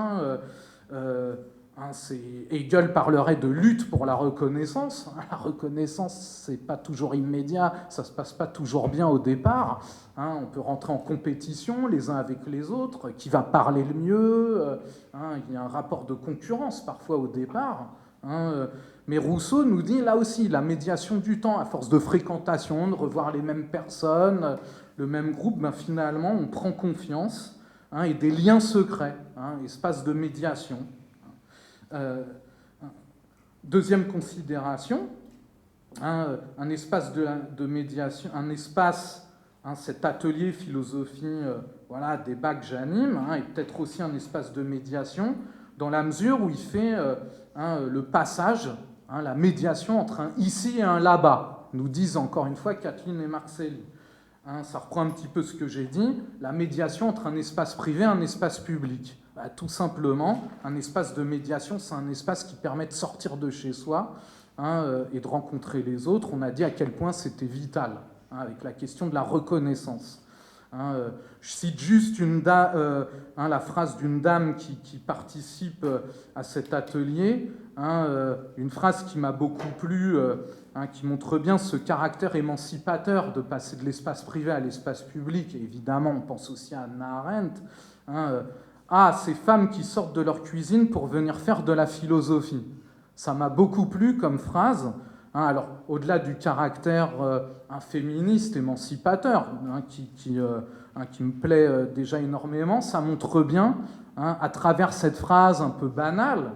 Hegel parlerait de lutte pour la reconnaissance. La reconnaissance, c'est pas toujours immédiat, ça se passe pas toujours bien au départ. On peut rentrer en compétition les uns avec les autres, qui va parler le mieux. Il y a un rapport de concurrence parfois au départ. Mais Rousseau nous dit là aussi la médiation du temps, à force de fréquentation, de revoir les mêmes personnes, le même groupe, finalement on prend confiance et des liens secrets, espace de médiation. Deuxième considération, un espace de médiation, un espace, cet atelier philosophie, débat que j'anime, est peut-être aussi un espace de médiation, dans la mesure où il fait le passage, la médiation entre un ici et un là-bas, nous disent encore une fois Kathleen et Marcelli. Ça reprend un petit peu ce que j'ai dit, la médiation entre un espace privé et un espace public. Tout simplement, un espace de médiation, c'est un espace qui permet de sortir de chez soi et de rencontrer les autres. On a dit à quel point c'était vital, avec la question de la reconnaissance. Je cite juste la phrase d'une dame qui participe à cet atelier, une phrase qui m'a beaucoup plu, qui montre bien ce caractère émancipateur de passer de l'espace privé à l'espace public. Et évidemment, on pense aussi à Hannah Arendt. Ces femmes qui sortent de leur cuisine pour venir faire de la philosophie. Ça m'a beaucoup plu comme phrase. Alors, au-delà du caractère féministe, émancipateur, qui me plaît déjà énormément, ça montre bien, à travers cette phrase un peu banale,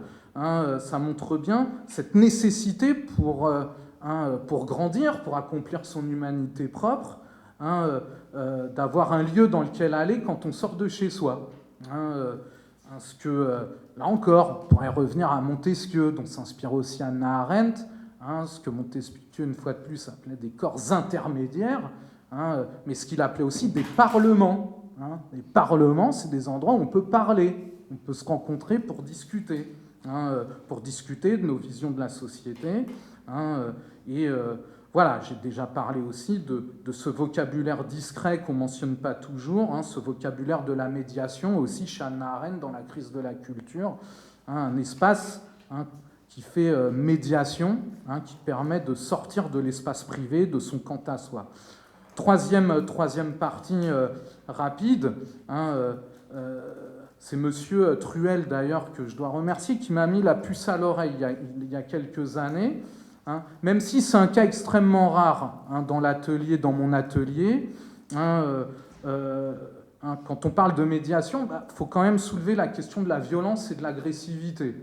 ça montre bien cette nécessité pour grandir, pour accomplir son humanité propre, d'avoir un lieu dans lequel aller quand on sort de chez soi. Parce que, là encore, on pourrait revenir à Montesquieu, dont s'inspire aussi Hannah Arendt, ce que Montesquieu, une fois de plus, appelait des corps intermédiaires, mais ce qu'il appelait aussi des parlements. Les parlements, c'est des endroits où on peut parler, on peut se rencontrer pour discuter de nos visions de la société. Voilà, j'ai déjà parlé aussi de ce vocabulaire discret qu'on ne mentionne pas toujours, ce vocabulaire de la médiation, aussi chez Hannah Arendt dans La crise de la culture, un espace qui fait médiation, qui permet de sortir de l'espace privé, de son quant à soi. Troisième partie rapide, c'est monsieur Truel d'ailleurs que je dois remercier, qui m'a mis la puce à l'oreille il y a quelques années. Même si c'est un cas extrêmement rare dans mon atelier, quand on parle de médiation, faut quand même soulever la question de la violence et de l'agressivité.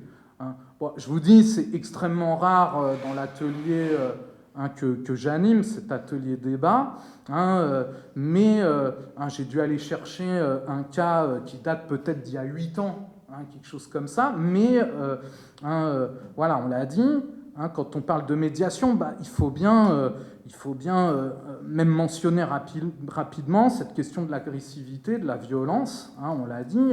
Je vous dis, c'est extrêmement rare dans l'atelier que j'anime, cet atelier débat, mais j'ai dû aller chercher un cas qui date peut-être d'il y a 8 ans, quelque chose comme ça, mais voilà, on l'a dit. Quand on parle de médiation, il faut bien même mentionner rapidement cette question de l'agressivité, de la violence. On l'a dit,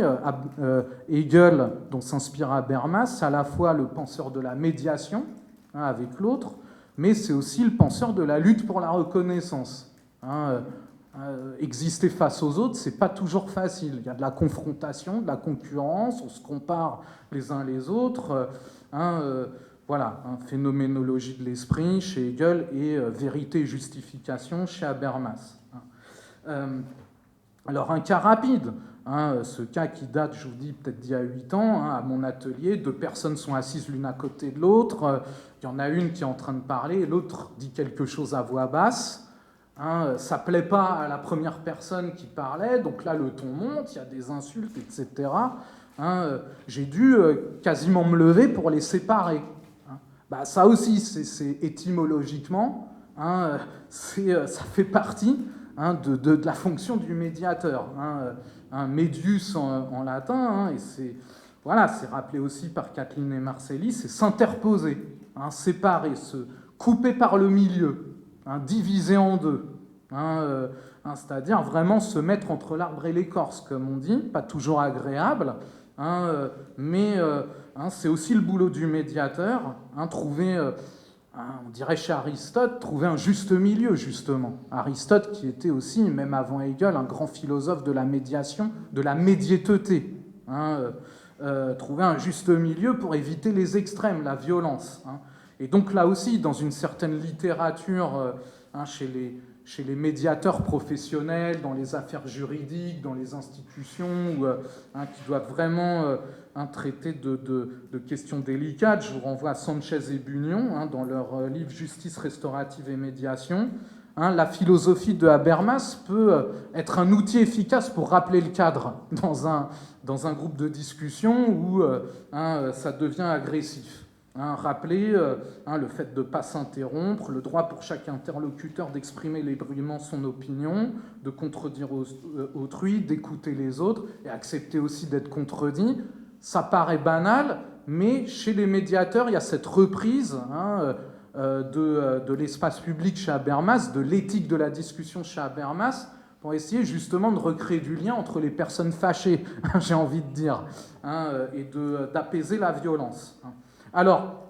Hegel, dont s'inspire Habermas, c'est à la fois le penseur de la médiation avec l'autre, mais c'est aussi le penseur de la lutte pour la reconnaissance. Exister face aux autres, c'est pas toujours facile. Il y a de la confrontation, de la concurrence, on se compare les uns les autres. Voilà, phénoménologie de l'esprit chez Hegel et vérité et justification chez Habermas. Alors un cas rapide, ce cas qui date, je vous dis, peut-être d'il y a 8 ans, à mon atelier, 2 personnes sont assises l'une à côté de l'autre, il y en a une qui est en train de parler, et l'autre dit quelque chose à voix basse. Ça ne plaît pas à la première personne qui parlait, donc là le ton monte, il y a des insultes, etc. J'ai dû quasiment me lever pour les séparer. Ça aussi, c'est étymologiquement, ça fait partie de la fonction du médiateur. Medius en latin, et c'est rappelé aussi par Kathleen et Marcelli, c'est s'interposer, séparer, se couper par le milieu, diviser en deux. C'est-à-dire vraiment se mettre entre l'arbre et l'écorce, comme on dit, pas toujours agréable, mais c'est aussi le boulot du médiateur, trouver, on dirait chez Aristote, trouver un juste milieu, justement. Aristote qui était aussi, même avant Hegel, un grand philosophe de la médiation, de la médiéteté. trouver un juste milieu pour éviter les extrêmes, la violence. Et donc là aussi, dans une certaine littérature, chez les médiateurs professionnels, dans les affaires juridiques, dans les institutions, qui doivent vraiment traiter de questions délicates. Je vous renvoie à Sanchez et Bunion, dans leur livre « Justice restaurative et médiation ». La philosophie de Habermas peut être un outil efficace pour rappeler le cadre dans un groupe de discussion où ça devient agressif. Rappeler le fait de ne pas s'interrompre, le droit pour chaque interlocuteur d'exprimer librement son opinion, de contredire autrui, d'écouter les autres et accepter aussi d'être contredit. Ça paraît banal, mais chez les médiateurs, il y a cette reprise de l'espace public chez Habermas, de l'éthique de la discussion chez Habermas, pour essayer justement de recréer du lien entre les personnes fâchées, j'ai envie de dire, et d'apaiser la violence. Alors,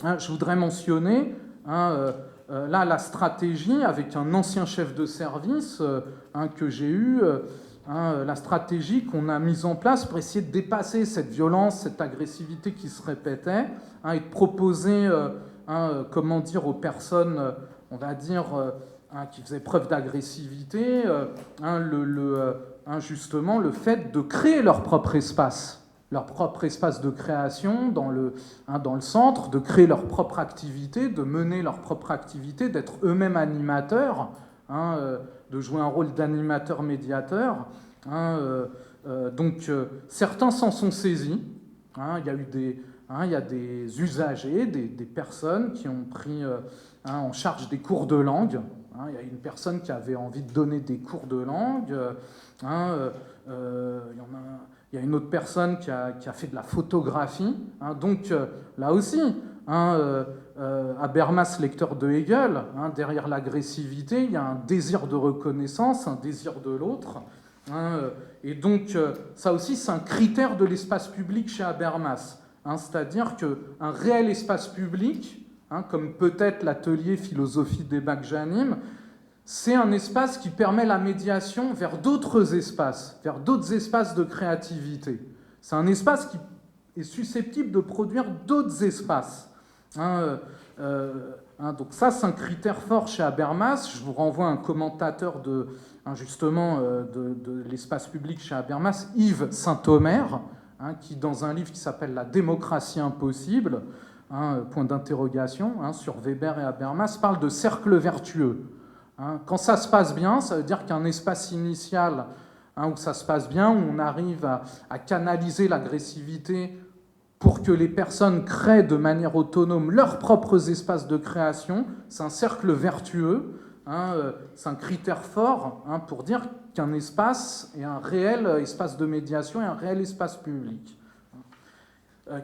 je voudrais mentionner là la stratégie avec un ancien chef de service que j'ai eu, la stratégie qu'on a mise en place pour essayer de dépasser cette violence, cette agressivité qui se répétait, et de proposer, comment dire, aux personnes, on va dire, qui faisaient preuve d'agressivité, justement le fait de créer leur propre espace de création dans le centre, de créer leur propre activité, de mener leur propre activité, d'être eux-mêmes animateurs, de jouer un rôle d'animateur-médiateur. Donc certains s'en sont saisis. Il y a des usagers, des personnes qui ont pris en charge des cours de langue. Il y a une personne qui avait envie de donner des cours de langue. Il y a une autre personne qui a fait de la photographie. Donc là aussi, Habermas, lecteur de Hegel, derrière l'agressivité, il y a un désir de reconnaissance, un désir de l'autre. Et donc ça aussi, c'est un critère de l'espace public chez Habermas. C'est-à-dire qu'un réel espace public, comme peut-être l'atelier philosophie débat que j'anime, c'est un espace qui permet la médiation vers d'autres espaces de créativité. C'est un espace qui est susceptible de produire d'autres espaces. Donc ça, c'est un critère fort chez Habermas. Je vous renvoie à un commentateur de l'espace public chez Habermas, Yves Saint-Omer, qui, dans un livre qui s'appelle « La démocratie impossible », point d'interrogation, sur Weber et Habermas, parle de cercle vertueux. Quand ça se passe bien, ça veut dire qu'il y a un espace initial où ça se passe bien, où on arrive à canaliser l'agressivité pour que les personnes créent de manière autonome leurs propres espaces de création. C'est un cercle vertueux, c'est un critère fort pour dire qu'un espace est un réel espace de médiation et un réel espace public.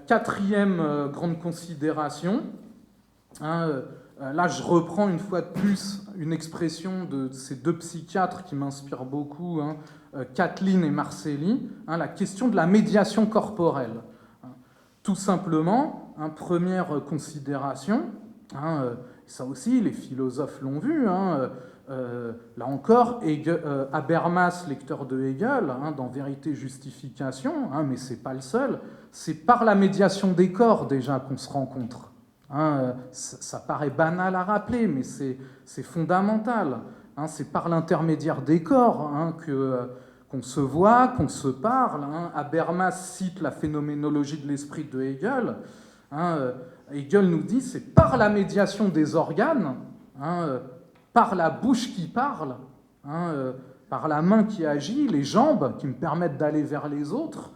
Quatrième grande considération, là, je reprends une fois de plus une expression de ces deux psychiatres qui m'inspirent beaucoup, Kathleen et Marcelli, la question de la médiation corporelle. Tout simplement, première considération, ça aussi, les philosophes l'ont vu, là encore, Habermas, lecteur de Hegel, dans Vérité et Justification, mais ce n'est pas le seul, c'est par la médiation des corps déjà qu'on se rencontre. Ça paraît banal à rappeler, mais c'est fondamental. C'est par l'intermédiaire des corps qu'on se voit, qu'on se parle. Habermas cite la phénoménologie de l'esprit de Hegel. Hegel nous dit c'est par la médiation des organes, par la bouche qui parle, par la main qui agit, les jambes qui me permettent d'aller vers les autres,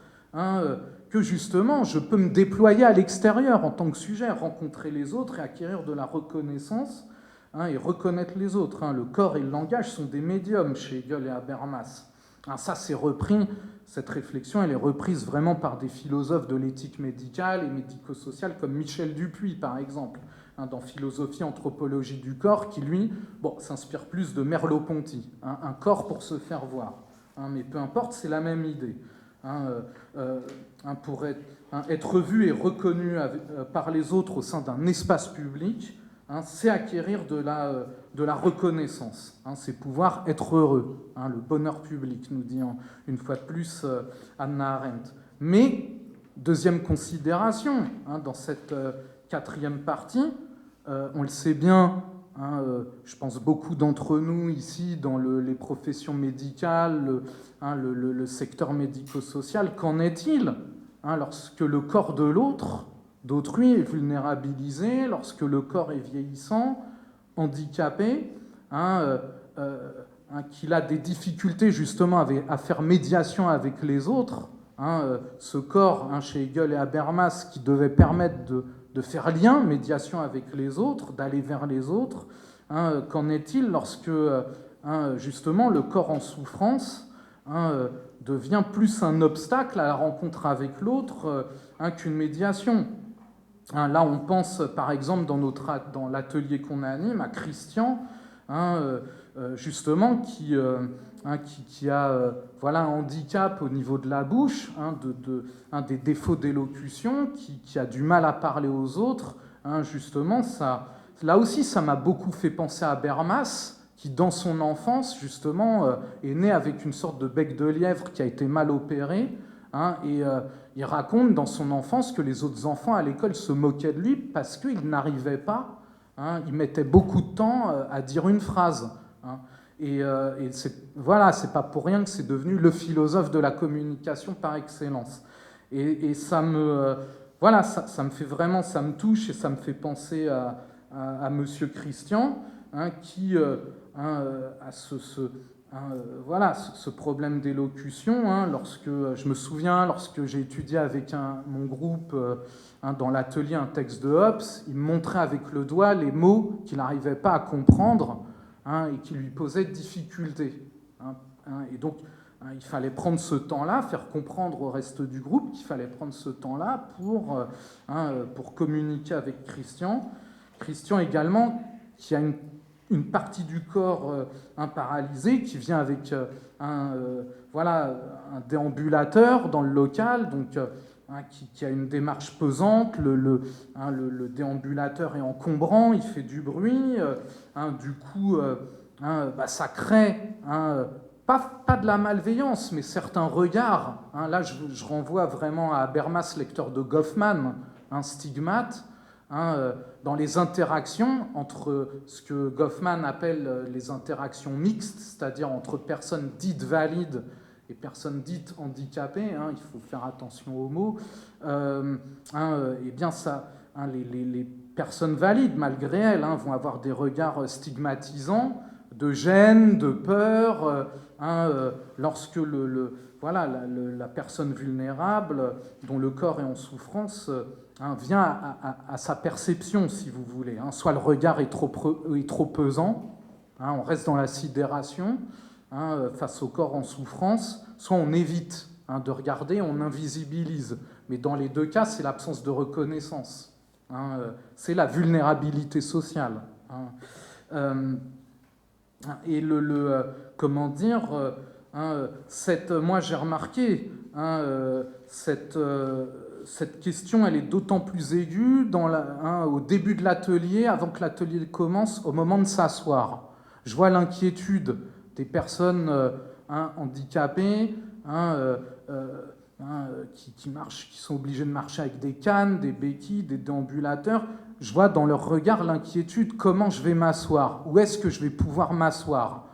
que justement je peux me déployer à l'extérieur en tant que sujet, rencontrer les autres et acquérir de la reconnaissance et reconnaître les autres. Le corps et le langage sont des médiums chez Hegel et Habermas. Ça, c'est repris, cette réflexion, elle est reprise vraiment par des philosophes de l'éthique médicale et médico-sociale comme Michel Dupuy, par exemple, dans Philosophie, anthropologie du corps, qui, lui, s'inspire plus de Merleau-Ponty, un corps pour se faire voir. Mais peu importe, c'est la même idée. Pour être vu et reconnu par les autres au sein d'un espace public, c'est acquérir de la reconnaissance, c'est pouvoir être heureux, le bonheur public, nous dit une fois de plus Hannah Arendt. Mais Deuxième considération, dans cette quatrième partie, on le sait bien, je pense beaucoup d'entre nous ici dans les professions médicales, le secteur médico-social, qu'en est-il lorsque le corps de l'autre, d'autrui, est vulnérabilisé, lorsque le corps est vieillissant, handicapé, qu'il a des difficultés justement à faire médiation avec les autres, ce corps chez Hegel et Habermas qui devait permettre de faire lien, médiation avec les autres, d'aller vers les autres. Qu'en est-il lorsque justement le corps en souffrance devient plus un obstacle à la rencontre avec l'autre qu'une médiation? Là, on pense par exemple dans l'atelier qu'on anime à Christian, justement, qui a un handicap au niveau de la bouche, des défauts d'élocution, qui a du mal à parler aux autres. Justement, là aussi, ça m'a beaucoup fait penser à Habermas, qui, dans son enfance, justement, est né avec une sorte de bec de lièvre qui a été mal opéré. Et il raconte dans son enfance que les autres enfants à l'école se moquaient de lui parce qu'il n'arrivait pas, il mettait beaucoup de temps à dire une phrase. Et c'est pas pour rien que c'est devenu le philosophe de la communication par excellence. Et ça me fait vraiment, ça me touche et ça me fait penser à Monsieur Christian, qui a ce problème d'élocution. Lorsque je me souviens, lorsque j'ai étudié avec mon groupe dans l'atelier un texte de Hobbes, il me montrait avec le doigt les mots qu'il n'arrivait pas à comprendre et qui lui posaient difficulté. Et donc, il fallait prendre ce temps-là, faire comprendre au reste du groupe qu'il fallait prendre ce temps-là pour communiquer avec Christian. Christian également, qui a une partie du corps paralysé, qui vient avec un déambulateur dans le local, donc qui a une démarche pesante. Le déambulateur est encombrant, il fait du bruit. Du coup, ça crée pas de la malveillance, mais certains regards. Là, je renvoie vraiment à Habermas, lecteur de Goffman, Stigmate. Dans les interactions entre ce que Goffman appelle les interactions mixtes, c'est-à-dire entre personnes dites valides et personnes dites handicapées, il faut faire attention aux mots, et bien ça, les personnes valides, malgré elles, vont avoir des regards stigmatisants, de gêne, de peur, lorsque la personne vulnérable, dont le corps est en souffrance, vient à sa perception, si vous voulez. Soit le regard est trop pesant, on reste dans la sidération face au corps en souffrance, soit on évite de regarder, on invisibilise. Mais dans les deux cas, c'est l'absence de reconnaissance. C'est la vulnérabilité sociale. Et comment dire, moi j'ai remarqué cette question, elle est d'autant plus aiguë au début de l'atelier, avant que l'atelier commence, au moment de s'asseoir. Je vois l'inquiétude des personnes handicapées qui marchent, qui sont obligées de marcher avec des cannes, des béquilles, des déambulateurs. Je vois dans leur regard l'inquiétude, comment je vais m'asseoir, où est-ce que je vais pouvoir m'asseoir,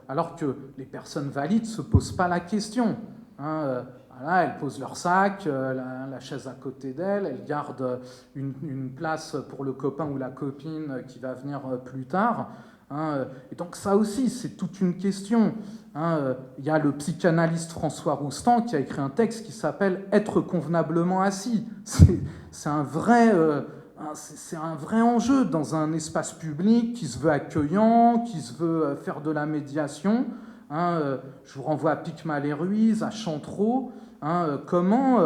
alors que les personnes valides ne se posent pas la question. Voilà, elles posent leur sac, la chaise à côté d'elles, elles gardent une place pour le copain ou la copine qui va venir plus tard. Et donc ça aussi, c'est toute une question. Il y a le psychanalyste François Roustan qui a écrit un texte qui s'appelle « Être convenablement assis ». C'est un vrai enjeu dans un espace public qui se veut accueillant, qui se veut faire de la médiation. Je vous renvoie à Picmal et Ruiz, à Chantreau. Comment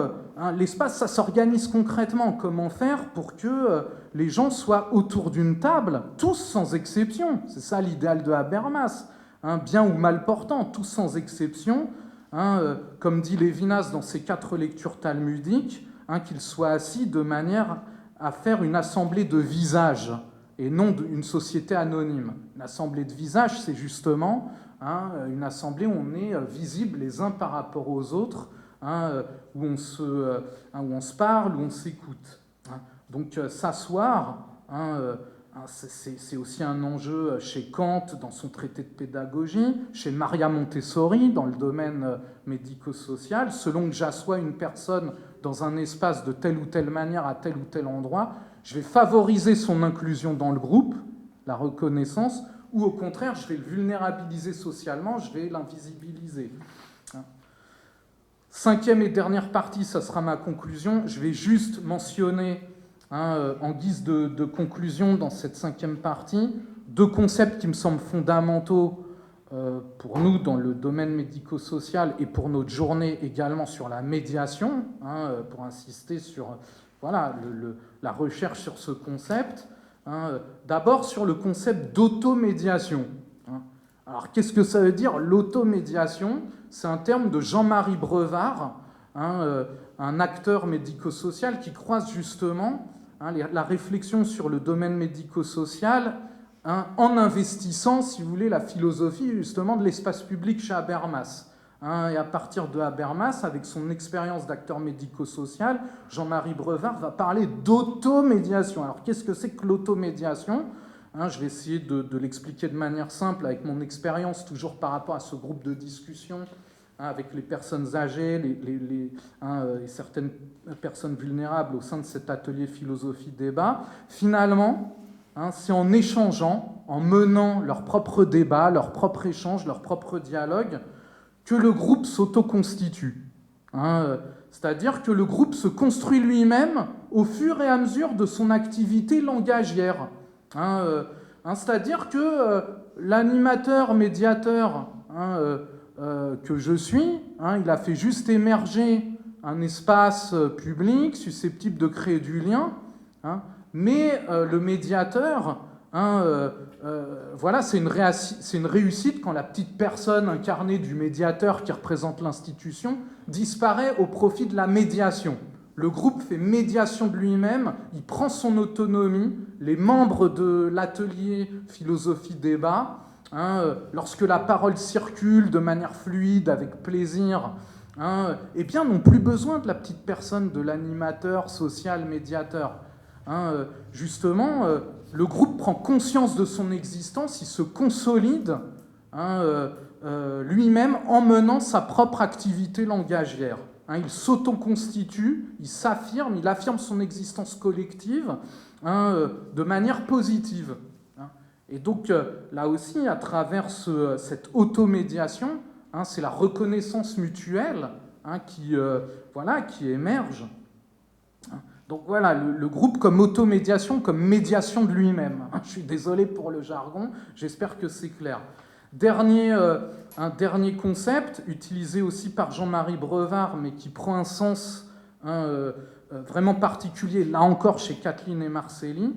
l'espace, ça s'organise concrètement. Comment faire pour que les gens soient autour d'une table, tous sans exception. C'est ça l'idéal de Habermas. Bien ou mal portant, tous sans exception. Comme dit Lévinas dans ses 4 lectures talmudiques, qu'ils soient assis de manière à faire une assemblée de visages et non une société anonyme. Une assemblée de visages, c'est justement une assemblée où on est visible les uns par rapport aux autres, où on se parle, où on s'écoute. Donc s'asseoir, c'est aussi un enjeu chez Kant dans son traité de pédagogie, chez Maria Montessori dans le domaine médico-social. Selon que j'assois une personne dans un espace de telle ou telle manière à tel ou tel endroit, je vais favoriser son inclusion dans le groupe, la reconnaissance, ou au contraire, je vais le vulnérabiliser socialement, je vais l'invisibiliser. Cinquième et dernière partie, ça sera ma conclusion. Je vais juste mentionner, en guise de conclusion dans cette cinquième partie, deux concepts qui me semblent fondamentaux pour nous dans le domaine médico-social et pour notre journée également sur la médiation, pour insister sur la recherche sur ce concept. D'abord sur le concept d'automédiation. Alors qu'est-ce que ça veut dire l'automédiation ? C'est un terme de Jean-Marie Brevard, un acteur médico-social qui croise justement la réflexion sur le domaine médico-social en investissant, si vous voulez, la philosophie justement de l'espace public chez Habermas. Et à partir de Habermas, avec son expérience d'acteur médico-social, Jean-Marie Brevard va parler d'automédiation. Alors qu'est-ce que c'est que l'automédiation ? Je vais essayer de l'expliquer de manière simple avec mon expérience, toujours par rapport à ce groupe de discussion avec les personnes âgées et certaines personnes vulnérables au sein de cet atelier philosophie-débat. Finalement, c'est en échangeant, en menant leur propre débat, leur propre échange, leur propre dialogue, que le groupe s'autoconstitue. C'est-à-dire que le groupe se construit lui-même au fur et à mesure de son activité langagière. C'est-à-dire que l'animateur, médiateur que je suis, il a fait juste émerger un espace public susceptible de créer du lien, mais le médiateur, c'est une réussite quand la petite personne incarnée du médiateur qui représente l'institution disparaît au profit de la médiation. Le groupe fait médiation de lui-même, il prend son autonomie, les membres de l'atelier philosophie-débat, lorsque la parole circule de manière fluide, avec plaisir, n'ont plus besoin de la petite personne, de l'animateur social médiateur. Justement, le groupe prend conscience de son existence, il se consolide lui-même en menant sa propre activité langagière. Il s'autoconstitue, il s'affirme, il affirme son existence collective de manière positive. Et donc, là aussi, à travers cette automédiation, c'est la reconnaissance mutuelle qui émerge. Donc voilà, le groupe comme automédiation, comme médiation de lui-même. Je suis désolé pour le jargon, j'espère que c'est clair. Un dernier concept, utilisé aussi par Jean-Marie Brevard, mais qui prend un sens vraiment particulier, là encore chez Kathleen et Marcelli.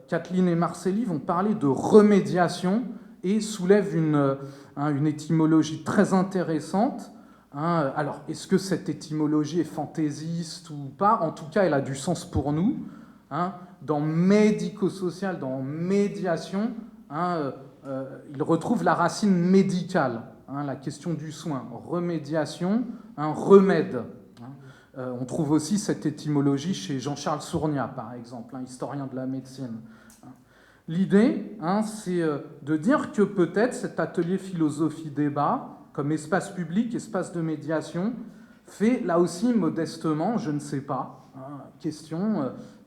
Kathleen et Marcelli vont parler de remédiation et soulèvent une étymologie très intéressante. Alors, est-ce que cette étymologie est fantaisiste ou pas ? En tout cas, elle a du sens pour nous. Dans médico-social, dans médiation, il retrouve la racine médicale, la question du soin, remédiation, un remède. On trouve aussi cette étymologie chez Jean-Charles Sourniat, par exemple, historien de la médecine. L'idée, c'est de dire que peut-être cet atelier philosophie-débat, comme espace public, espace de médiation, fait là aussi modestement, je ne sais pas,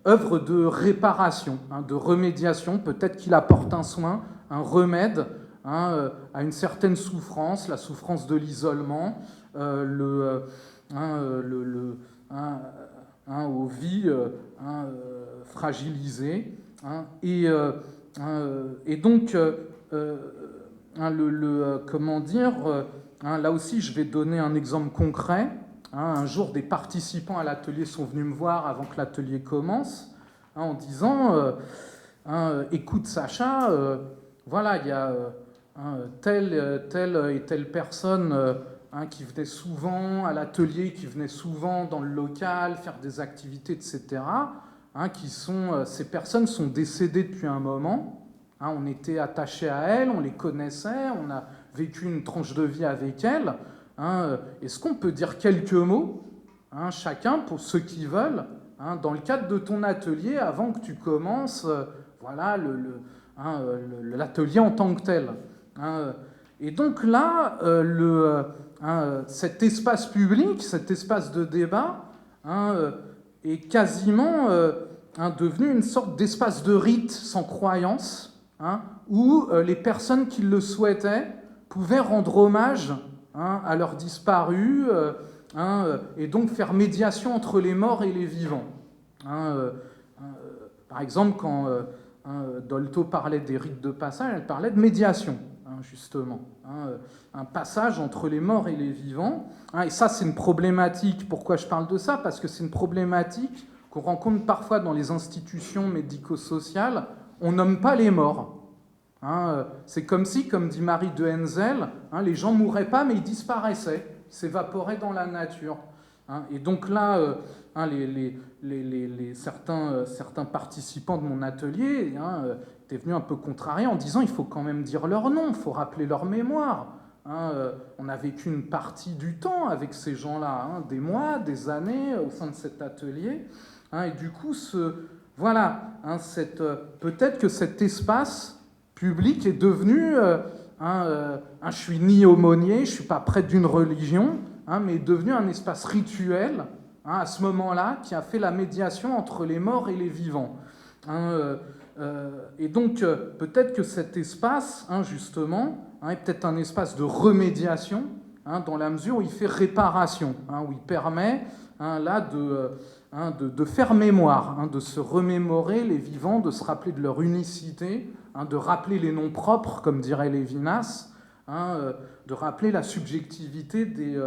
œuvre de réparation, de remédiation. Peut-être qu'il apporte un soin, un remède à une certaine souffrance, la souffrance de l'isolement, aux vies fragilisées. Et donc, là aussi, je vais donner un exemple concret. Un jour, des participants à l'atelier sont venus me voir avant que l'atelier commence, en disant écoute Sacha, il y a telle et telle personne qui venait souvent à l'atelier, qui venait souvent dans le local, faire des activités, etc. Ces personnes sont décédées depuis un moment. On était attachés à elles, on les connaissait, on a vécu une tranche de vie avec elles. Est-ce qu'on peut dire quelques mots, chacun, pour ceux qui veulent, dans le cadre de ton atelier, avant que tu commences voilà, l'atelier en tant que tel. Et donc là, cet espace public, cet espace de débat, est quasiment devenu une sorte d'espace de rite sans croyance, où les personnes qui le souhaitaient pouvaient rendre hommage à leurs disparus, et donc faire médiation entre les morts et les vivants. Par exemple, quand Dolto parlait des rites de passage, elle parlait de médiation, justement. Un passage entre les morts et les vivants. Et ça, c'est une problématique. Pourquoi je parle de ça? Parce que c'est une problématique qu'on rencontre parfois dans les institutions médico-sociales. On nomme pas les morts. C'est comme si, comme dit Marie de Henzel, les gens mouraient pas, mais ils disparaissaient, ils s'évaporaient dans la nature. Et donc là, certains participants de mon atelier étaient venus un peu contrariés en disant il faut quand même dire leur nom, il faut rappeler leur mémoire. On a vécu une partie du temps avec ces gens-là, des mois, des années au sein de cet atelier. Et du coup, voilà, peut-être que cet espace public est devenu je suis ni aumônier, je ne suis pas prêtre d'une religion, mais est devenu un espace rituel à ce moment-là qui a fait la médiation entre les morts et les vivants. Et donc peut-être que cet espace, justement, est peut-être un espace de remédiation, dans la mesure où il fait réparation, où il permet là de faire mémoire, de se remémorer les vivants, de se rappeler de leur unicité, de rappeler les noms propres, comme dirait Lévinas, de rappeler la subjectivité des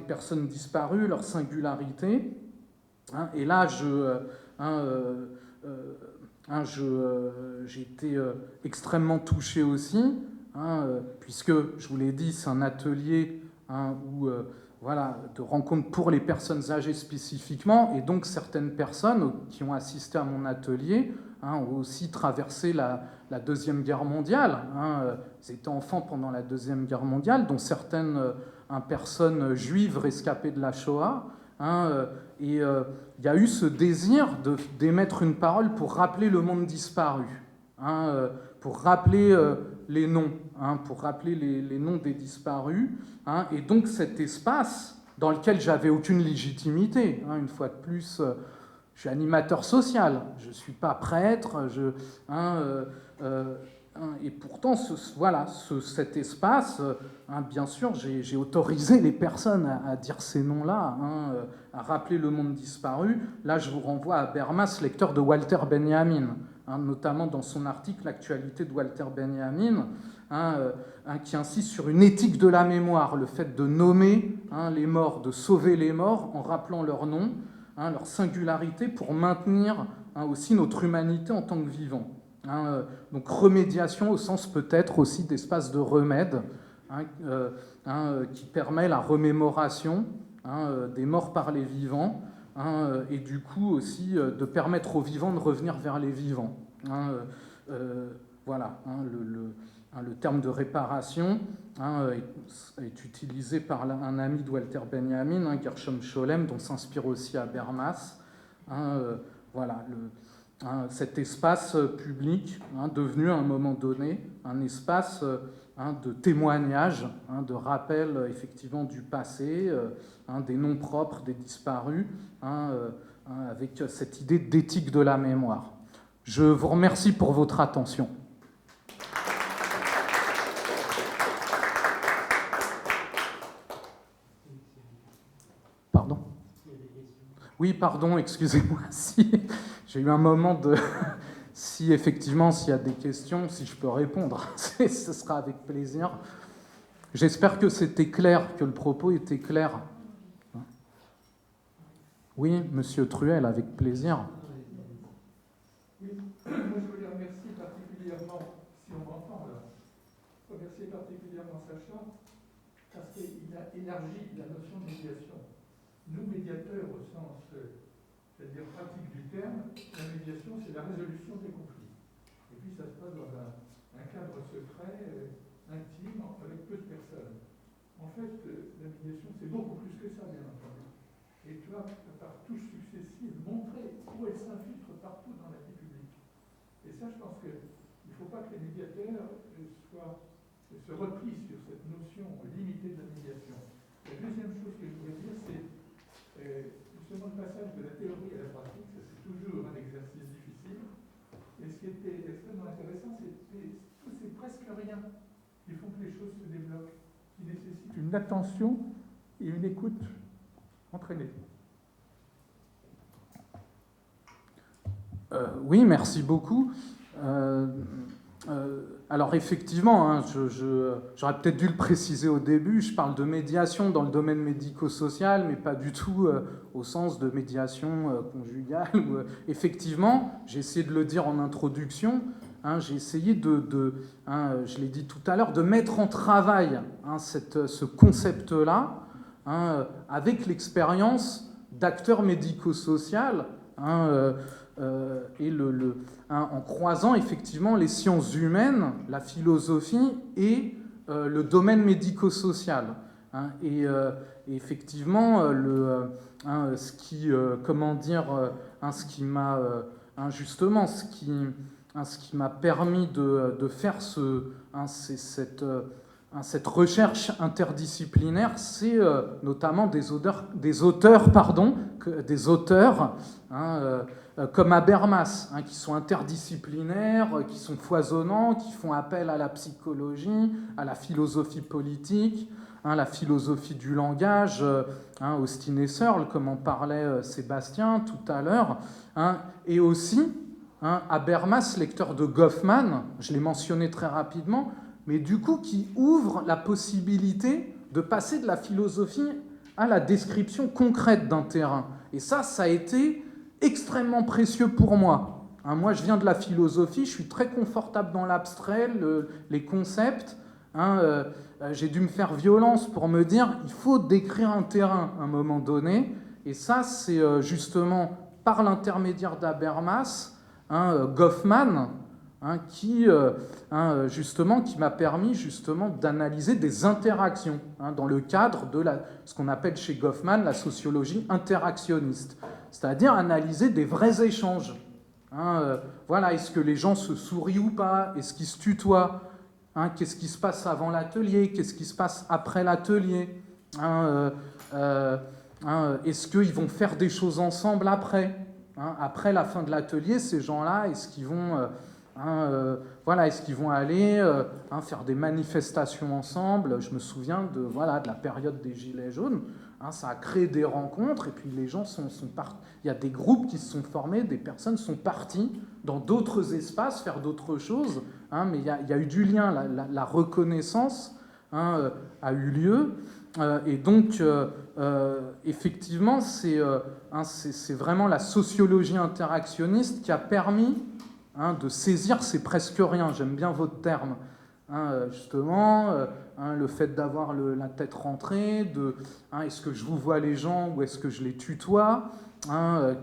personnes disparues, leur singularité. Et là, j'ai été extrêmement touché aussi, puisque, je vous l'ai dit, c'est un atelier où... voilà, de rencontres pour les personnes âgées spécifiquement, et donc certaines personnes qui ont assisté à mon atelier ont aussi traversé la Deuxième Guerre mondiale. Ils étaient enfants pendant la Deuxième Guerre mondiale, dont certaines personnes juives rescapées de la Shoah. Et il y a eu ce désir d'émettre une parole pour rappeler le monde disparu, pour rappeler les noms, pour rappeler les noms des disparus. Et donc cet espace dans lequel j'avais aucune légitimité, une fois de plus, je suis animateur social, je ne suis pas prêtre, et pourtant, cet espace, bien sûr, j'ai autorisé les personnes à dire ces noms-là, à rappeler le monde disparu. Là, je vous renvoie à Habermas, lecteur de Walter Benjamin, notamment dans son article « L'actualité de Walter Benjamin », qui insiste sur une éthique de la mémoire, le fait de nommer les morts, de sauver les morts en rappelant leur nom, leur singularité, pour maintenir aussi notre humanité en tant que vivants. Donc remédiation au sens peut-être aussi d'espace de remède, qui permet la remémoration des morts par les vivants, et du coup aussi de permettre aux vivants de revenir vers les vivants. Voilà, le terme de réparation est utilisé par un ami de Walter Benjamin, Gershom Scholem, dont s'inspire aussi Habermas. Voilà, cet espace public devenu à un moment donné un espace de témoignage, de rappel effectivement du passé, des noms propres, des disparus, avec cette idée d'éthique de la mémoire. Je vous remercie pour votre attention. Pardon ? Oui, pardon, excusez-moi. Si j'ai eu un moment de... Si effectivement, s'il y a des questions, si je peux répondre, ce sera avec plaisir. J'espère que c'était clair, que le propos était clair. Oui, Monsieur Truel, avec plaisir. Oui, moi je voulais remercier particulièrement, si on m'entend là, remercier particulièrement Sacha, parce qu'il a élargi la notion de médiation. Nous, médiateurs au sens, c'est-à-dire pratique du terme, la médiation, c'est la résolution des conflits. Et puis ça se passe dans un cadre secret, intime, avec peu de personnes. En fait, la médiation, c'est beaucoup plus que ça, bien entendu. Et tu as, par touches successives, montré où elle s'infiltre partout dans la vie publique. Et ça, je pense qu'il ne faut pas que les médiateurs se replient sur cette notion limitée de la médiation. La deuxième chose que je voudrais dire, c'est justement le passage de la théorie à la pratique. Ça, c'est toujours un exercice difficile. Et ce qui était extrêmement intéressant, c'est presque rien qui font que les choses se débloquent, qui nécessitent une attention et une écoute entraînée. Oui, merci beaucoup. Alors effectivement, hein, j'aurais peut-être dû le préciser au début, je parle de médiation dans le domaine médico-social, mais pas du tout au sens de médiation conjugale. Effectivement, j'ai essayé de le dire en introduction, hein, j'ai essayé je l'ai dit tout à l'heure, de mettre en travail ce concept-là avec l'expérience d'acteur médico-social, et en croisant effectivement les sciences humaines, la philosophie et le domaine médico-social. Et effectivement, ce qui m'a permis de faire cette recherche interdisciplinaire, c'est notamment des auteurs comme Habermas, qui sont interdisciplinaires, qui sont foisonnants, qui font appel à la psychologie, à la philosophie politique, la philosophie du langage, Austin et Searle, comme en parlait Sébastien tout à l'heure, et aussi Habermas, lecteur de Goffman, je l'ai mentionné très rapidement, mais du coup qui ouvre la possibilité de passer de la philosophie à la description concrète d'un terrain. Et ça a été extrêmement précieux pour moi. Moi, je viens de la philosophie, je suis très confortable dans l'abstrait, les concepts. J'ai dû me faire violence pour me dire il faut décrire un terrain à un moment donné. Et ça, c'est justement par l'intermédiaire d'Habermas, Goffman, qui m'a permis justement d'analyser des interactions dans le cadre de ce qu'on appelle chez Goffman la sociologie interactionniste, c'est-à-dire analyser des vrais échanges. Voilà, est-ce que les gens se sourient ou pas? Est-ce qu'ils se tutoient? Qu'est-ce qui se passe avant l'atelier? Qu'est-ce qui se passe après l'atelier? Est-ce qu'ils vont faire des choses ensemble après? Après la fin de l'atelier, ces gens-là, est-ce qu'ils vont aller faire des manifestations ensemble? Je me souviens de la période des Gilets jaunes. Ça a créé des rencontres et puis les gens sont partis. Il y a des groupes qui se sont formés, des personnes sont parties dans d'autres espaces faire d'autres choses. Mais il y a eu du lien, la reconnaissance a eu lieu. Et donc, effectivement, c'est vraiment la sociologie interactionniste qui a permis de saisir, c'est presque rien, j'aime bien votre terme, justement, le fait d'avoir la tête rentrée, est-ce que je vous vois les gens ou est-ce que je les tutoie,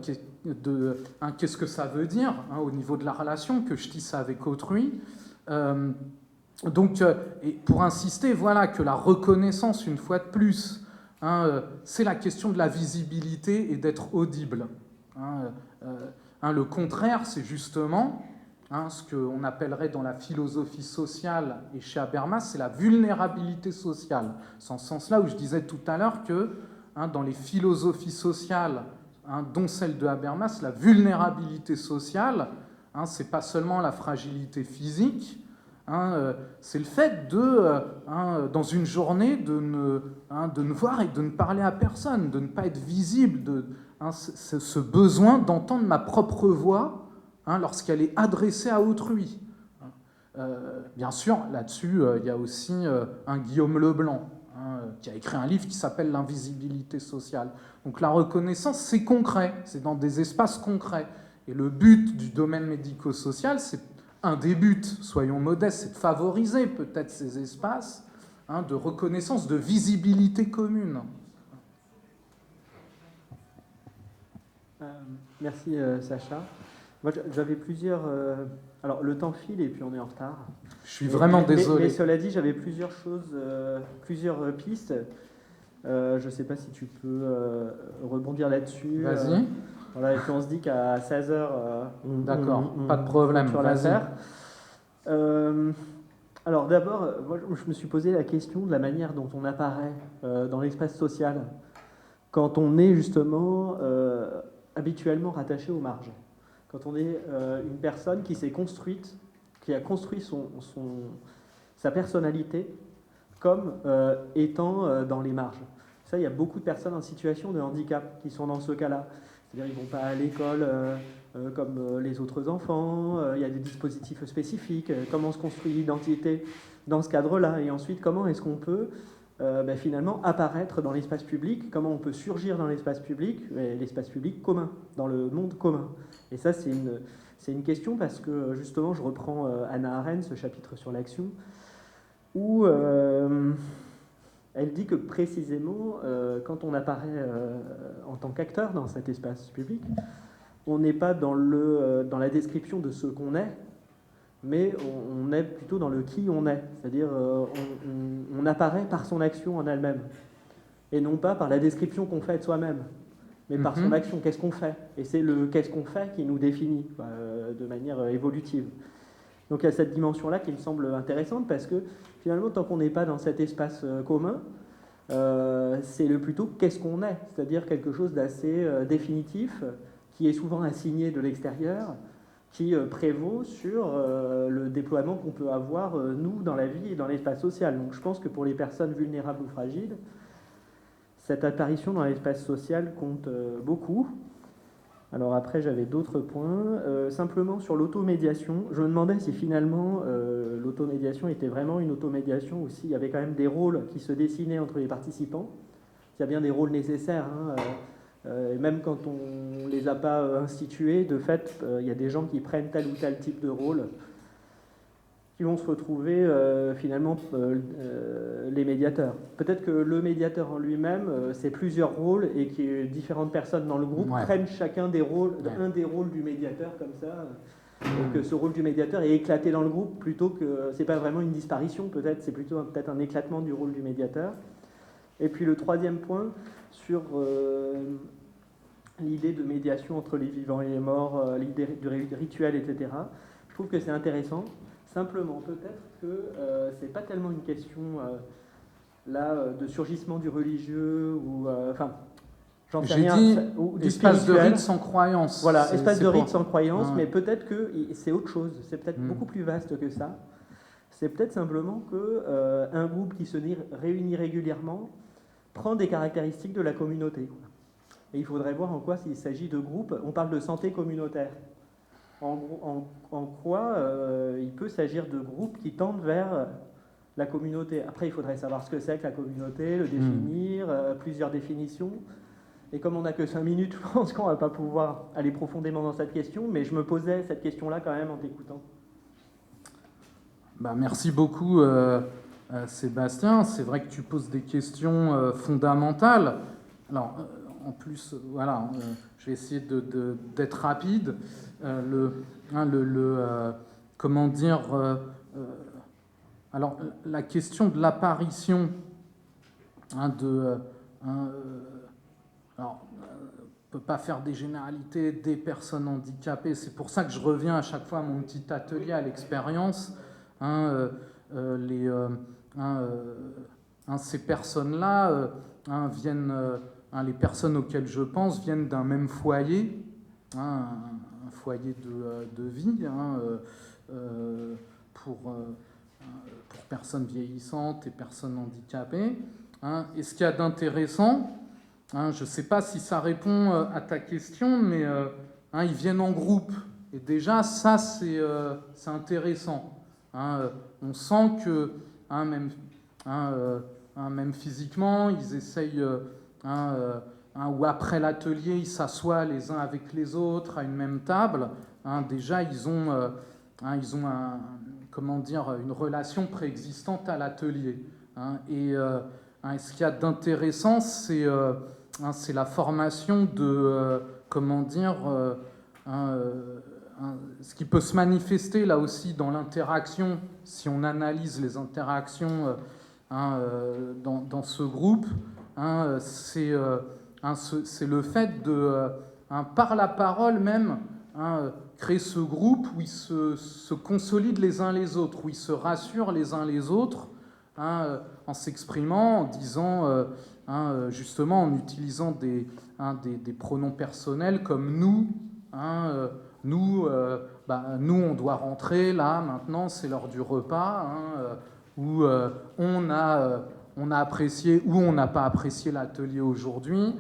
qu'est-ce que ça veut dire au niveau de la relation que je tisse avec autrui. Donc, et pour insister, que la reconnaissance, une fois de plus, c'est la question de la visibilité et d'être audible. Le contraire, c'est justement ce qu'on appellerait dans la philosophie sociale et chez Habermas, c'est la vulnérabilité sociale. C'est en ce sens-là où je disais tout à l'heure que dans les philosophies sociales, dont celle de Habermas, la vulnérabilité sociale, c'est pas seulement la fragilité physique, c'est le fait dans une journée de ne voir et de ne parler à personne, de ne pas être visible, ce besoin d'entendre ma propre voix lorsqu'elle est adressée à autrui. Bien sûr, là-dessus, il y a aussi un Guillaume Leblanc qui a écrit un livre qui s'appelle « L'invisibilité sociale ». Donc la reconnaissance, c'est concret, c'est dans des espaces concrets. Et le but du domaine médico-social, c'est un des buts, soyons modestes, c'est de favoriser peut-être ces espaces de reconnaissance, de visibilité commune. Merci Sacha. Moi, j'avais plusieurs Alors, le temps file et puis on est en retard. Je suis vraiment désolé. Mais cela dit, j'avais plusieurs choses, plusieurs pistes. Je ne sais pas si tu peux rebondir là-dessus. Vas-y. Voilà, et puis on se dit qu'à 16h, D'accord, pas de problème. sur l'affaire. Alors d'abord, moi, je me suis posé la question de la manière dont on apparaît dans l'espace social quand on est justement habituellement rattaché aux marges. Quand on est une personne qui s'est construite, qui a construit sa personnalité comme étant dans les marges. Ça, il y a beaucoup de personnes en situation de handicap qui sont dans ce cas-là. C'est-à-dire qu'ils ne vont pas à l'école comme les autres enfants, il y a des dispositifs spécifiques, comment on se construit l'identité dans ce cadre-là, et ensuite comment est-ce qu'on peut finalement apparaître dans l'espace public, comment on peut surgir dans l'espace public commun, dans le monde commun. Et ça, c'est une question parce que justement, je reprends Hannah Arendt, ce chapitre sur l'action, où elle dit que précisément, quand on apparaît en tant qu'acteur dans cet espace public, on n'est pas dans la description de ce qu'on est, mais on est plutôt dans le qui on est. C'est-à-dire, on apparaît par son action en elle-même, et non pas par la description qu'on fait de soi-même, mais par son action, qu'est-ce qu'on fait. Et c'est le qu'est-ce qu'on fait qui nous définit de manière évolutive. Donc il y a cette dimension-là qui me semble intéressante, parce que finalement, tant qu'on n'est pas dans cet espace commun, c'est plutôt qu'est-ce qu'on est, c'est-à-dire quelque chose d'assez définitif, qui est souvent assigné de l'extérieur, qui prévaut sur le déploiement qu'on peut avoir, nous, dans la vie et dans l'espace social. Donc je pense que pour les personnes vulnérables ou fragiles, cette apparition dans l'espace social compte beaucoup. Alors après, j'avais d'autres points. Simplement sur l'automédiation, je me demandais si finalement l'automédiation était vraiment une automédiation, ou s'il y avait quand même des rôles qui se dessinaient entre les participants. Il y a bien des rôles nécessaires, et même quand on ne les a pas institués, de fait, il y a des gens qui prennent tel ou tel type de rôle, qui vont se retrouver finalement les médiateurs. Peut-être que le médiateur en lui-même, c'est plusieurs rôles, et que différentes personnes dans le groupe prennent chacun des rôles, un des rôles du médiateur comme ça, et que ce rôle du médiateur est éclaté dans le groupe, plutôt que c'est pas vraiment une disparition, peut-être, c'est plutôt peut-être un éclatement du rôle du médiateur. Et puis le troisième point sur l'idée de médiation entre les vivants et les morts, l'idée du rituel, etc. Je trouve que c'est intéressant. Simplement, peut-être que c'est pas tellement une question de surgissement du religieux, ou j'en sais rien, ou du espace de spirituel. rite sans croyance. Voilà, espace de rite sans croyance, Ouais. mais peut-être que c'est autre chose. C'est peut-être beaucoup plus vaste que ça. C'est peut-être simplement que un groupe qui se réunit régulièrement prend des caractéristiques de la communauté. Et il faudrait voir en quoi il s'agit de groupes. On parle de santé communautaire. En quoi il peut s'agir de groupes qui tendent vers la communauté. Après, il faudrait savoir ce que c'est que la communauté, le définir, plusieurs définitions. Et comme on n'a que 5 minutes, je pense qu'on ne va pas pouvoir aller profondément dans cette question, mais je me posais cette question-là quand même en t'écoutant. Merci beaucoup, Sébastien. C'est vrai que tu poses des questions fondamentales. Alors, en plus, voilà, je vais essayer d'être rapide. Comment dire alors, la question de l'apparition alors, on ne peut pas faire des généralités des personnes handicapées. C'est pour ça que je reviens à chaque fois à mon petit atelier, à l'expérience. Ces personnes-là viennent, les personnes auxquelles je pense viennent d'un même foyer, un foyer de vie pour personnes vieillissantes et personnes handicapées. Et ce qu'il y a d'intéressant, je ne sais pas si ça répond à ta question, mais ils viennent en groupe. Et déjà, ça, c'est intéressant. On sent que, même physiquement, ils essayent, ou après l'atelier, ils s'assoient les uns avec les autres à une même table. Déjà, ils ont une relation préexistante à l'atelier. Et ce qu'il y a d'intéressant, c'est la formation de, ce qui peut se manifester là aussi dans l'interaction, si on analyse les interactions dans ce groupe, c'est le fait de, par la parole même, créer ce groupe où ils se consolident les uns les autres, où ils se rassurent les uns les autres, en s'exprimant, en disant, justement, en utilisant des pronoms personnels comme nous. Nous, on doit rentrer là, maintenant, c'est l'heure du repas, où on a apprécié ou on n'a pas apprécié l'atelier aujourd'hui.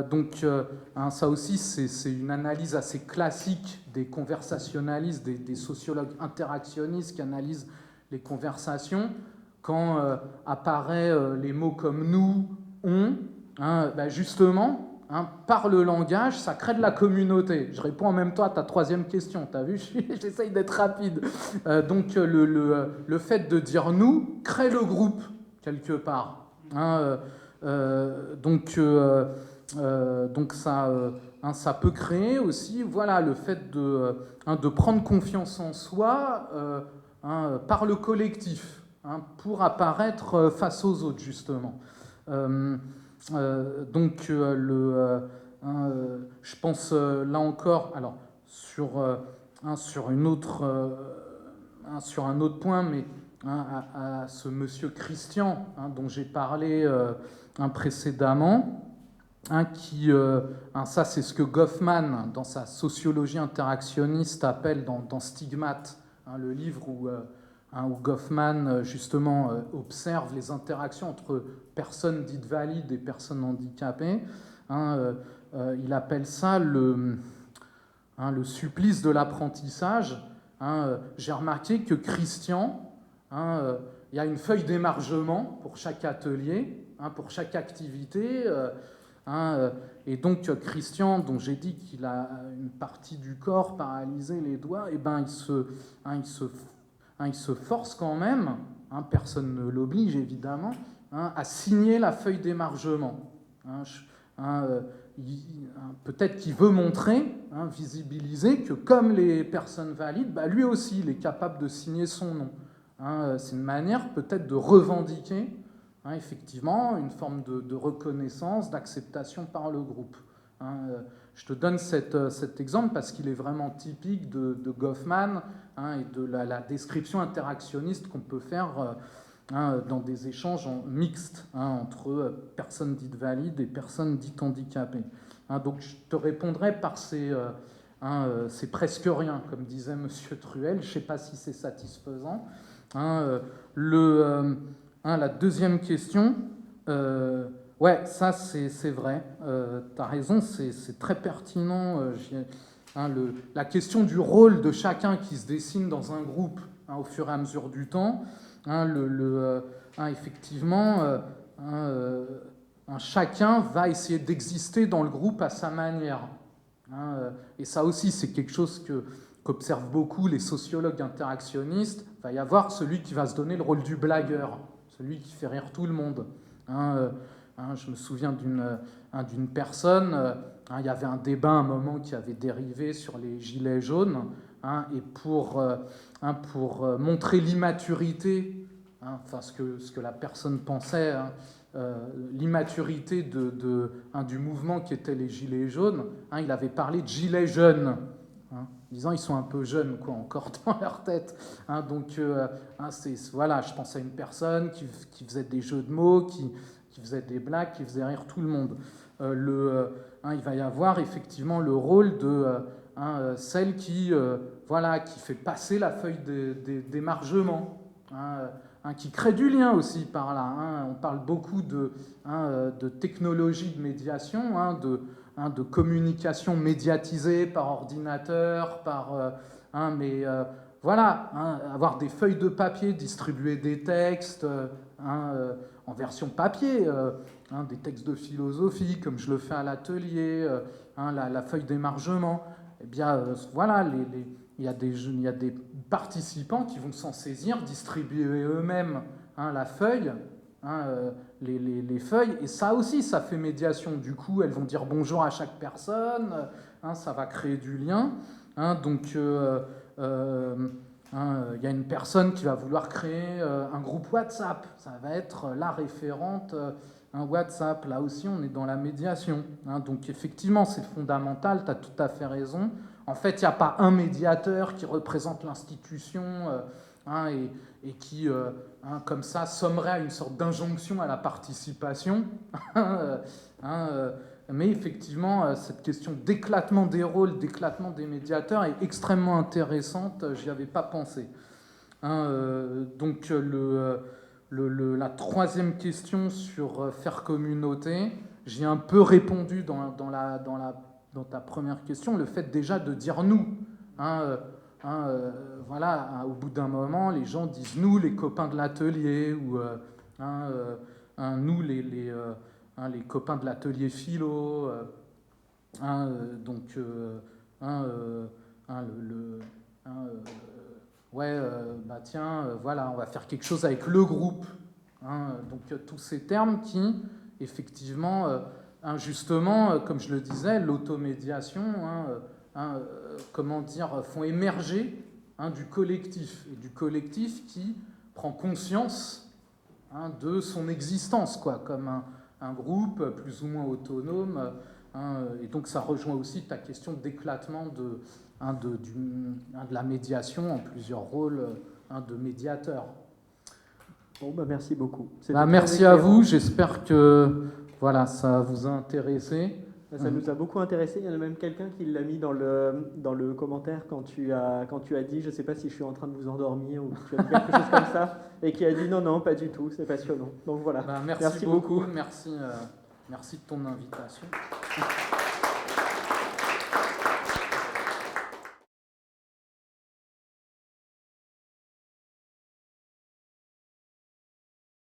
Donc, ça aussi, c'est une analyse assez classique des conversationnalistes, des sociologues interactionnistes qui analysent les conversations. Quand apparaît les mots comme nous, on, justement, par le langage, ça crée de la communauté. Je réponds en même temps à ta troisième question, t'as vu, j'essaye d'être rapide. Donc le fait de dire nous crée le groupe, quelque part. Donc ça peut créer aussi, voilà, le fait de prendre confiance en soi par le collectif, pour apparaître face aux autres, justement. Donc, je pense là encore, alors sur un autre point, mais à ce monsieur Christian dont j'ai parlé précédemment, ça c'est ce que Goffman, dans sa sociologie interactionniste, appelle dans Stigmate, le livre où Goffman, justement, observe les interactions entre personnes dites valides et personnes handicapées. Il appelle ça le supplice de l'apprentissage. J'ai remarqué que Christian, il y a une feuille d'émargement pour chaque atelier, pour chaque activité. Et donc Christian, dont j'ai dit qu'il a une partie du corps paralysée, les doigts, il se force quand même, personne ne l'oblige évidemment, à signer la feuille d'émargement. Peut-être qu'il veut montrer, visibiliser que comme les personnes valides, lui aussi il est capable de signer son nom. C'est une manière peut-être de revendiquer effectivement une forme de reconnaissance, d'acceptation par le groupe. Je te donne cet exemple parce qu'il est vraiment typique de Goffman et de la description interactionniste qu'on peut faire dans des échanges mixtes entre personnes dites valides et personnes dites handicapées. Donc je te répondrai par c'est presque rien, comme disait M. Truel. Je ne sais pas si c'est satisfaisant. La deuxième question... ouais, ça c'est vrai, tu as raison, c'est très pertinent. La question du rôle de chacun qui se dessine dans un groupe au fur et à mesure du temps, effectivement, chacun va essayer d'exister dans le groupe à sa manière. Et ça aussi, c'est quelque chose qu'observent beaucoup les sociologues interactionnistes. Il va y avoir celui qui va se donner le rôle du blagueur, celui qui fait rire tout le monde. Je me souviens d'une personne, il y avait un débat à un moment qui avait dérivé sur les gilets jaunes, et pour montrer l'immaturité, ce que la personne pensait, l'immaturité du mouvement qui était les gilets jaunes, il avait parlé de gilets jeunes, disant ils sont un peu jeunes encore dans leur tête. Donc voilà, je pense à une personne qui faisait des jeux de mots, qui faisait des blagues, qui faisait rire tout le monde. Il va y avoir effectivement le rôle de celle qui fait passer la feuille d'émargement, qui crée du lien aussi par là. On parle beaucoup de technologie de médiation, de communication médiatisée par ordinateur, avoir des feuilles de papier, distribuer des textes en version papier, des textes de philosophie, comme je le fais à l'atelier, la feuille d'émargement. Eh bien, il y a des participants qui vont s'en saisir, distribuer eux-mêmes la feuille, les feuilles, et ça aussi, ça fait médiation. Du coup, elles vont dire bonjour à chaque personne, ça va créer du lien. Donc, y a une personne qui va vouloir créer un groupe WhatsApp. Ça va être la référente un WhatsApp. Là aussi, on est dans la médiation. Donc, effectivement, c'est fondamental. Tu as tout à fait raison. En fait, il n'y a pas un médiateur qui représente l'institution et qui, comme ça, sommerait à une sorte d'injonction à la participation. Mais effectivement, cette question d'éclatement des rôles, d'éclatement des médiateurs est extrêmement intéressante. Je n'y avais pas pensé. Donc, la troisième question sur faire communauté, j'y ai un peu répondu dans ta première question, le fait déjà de dire nous. Voilà, au bout d'un moment, les gens disent nous, les copains de l'atelier, ou nous, les copains de l'atelier philo. Voilà, on va faire quelque chose avec le groupe. Donc tous ces termes qui, effectivement, justement, comme je le disais, l'automédiation, font émerger du collectif, et du collectif qui prend conscience de son existence, quoi, comme un groupe plus ou moins autonome. Et donc ça rejoint aussi ta question d'éclatement de la médiation en plusieurs rôles de médiateur. Bon, merci beaucoup. Merci à vous, j'espère que voilà, ça vous a intéressé. Ça nous a beaucoup intéressé. Il y en a même quelqu'un qui l'a mis dans le commentaire quand tu as dit, je ne sais pas si je suis en train de vous endormir ou tu as dit quelque chose comme ça, et qui a dit non, pas du tout, c'est passionnant. Donc voilà. Merci beaucoup. Merci de ton invitation.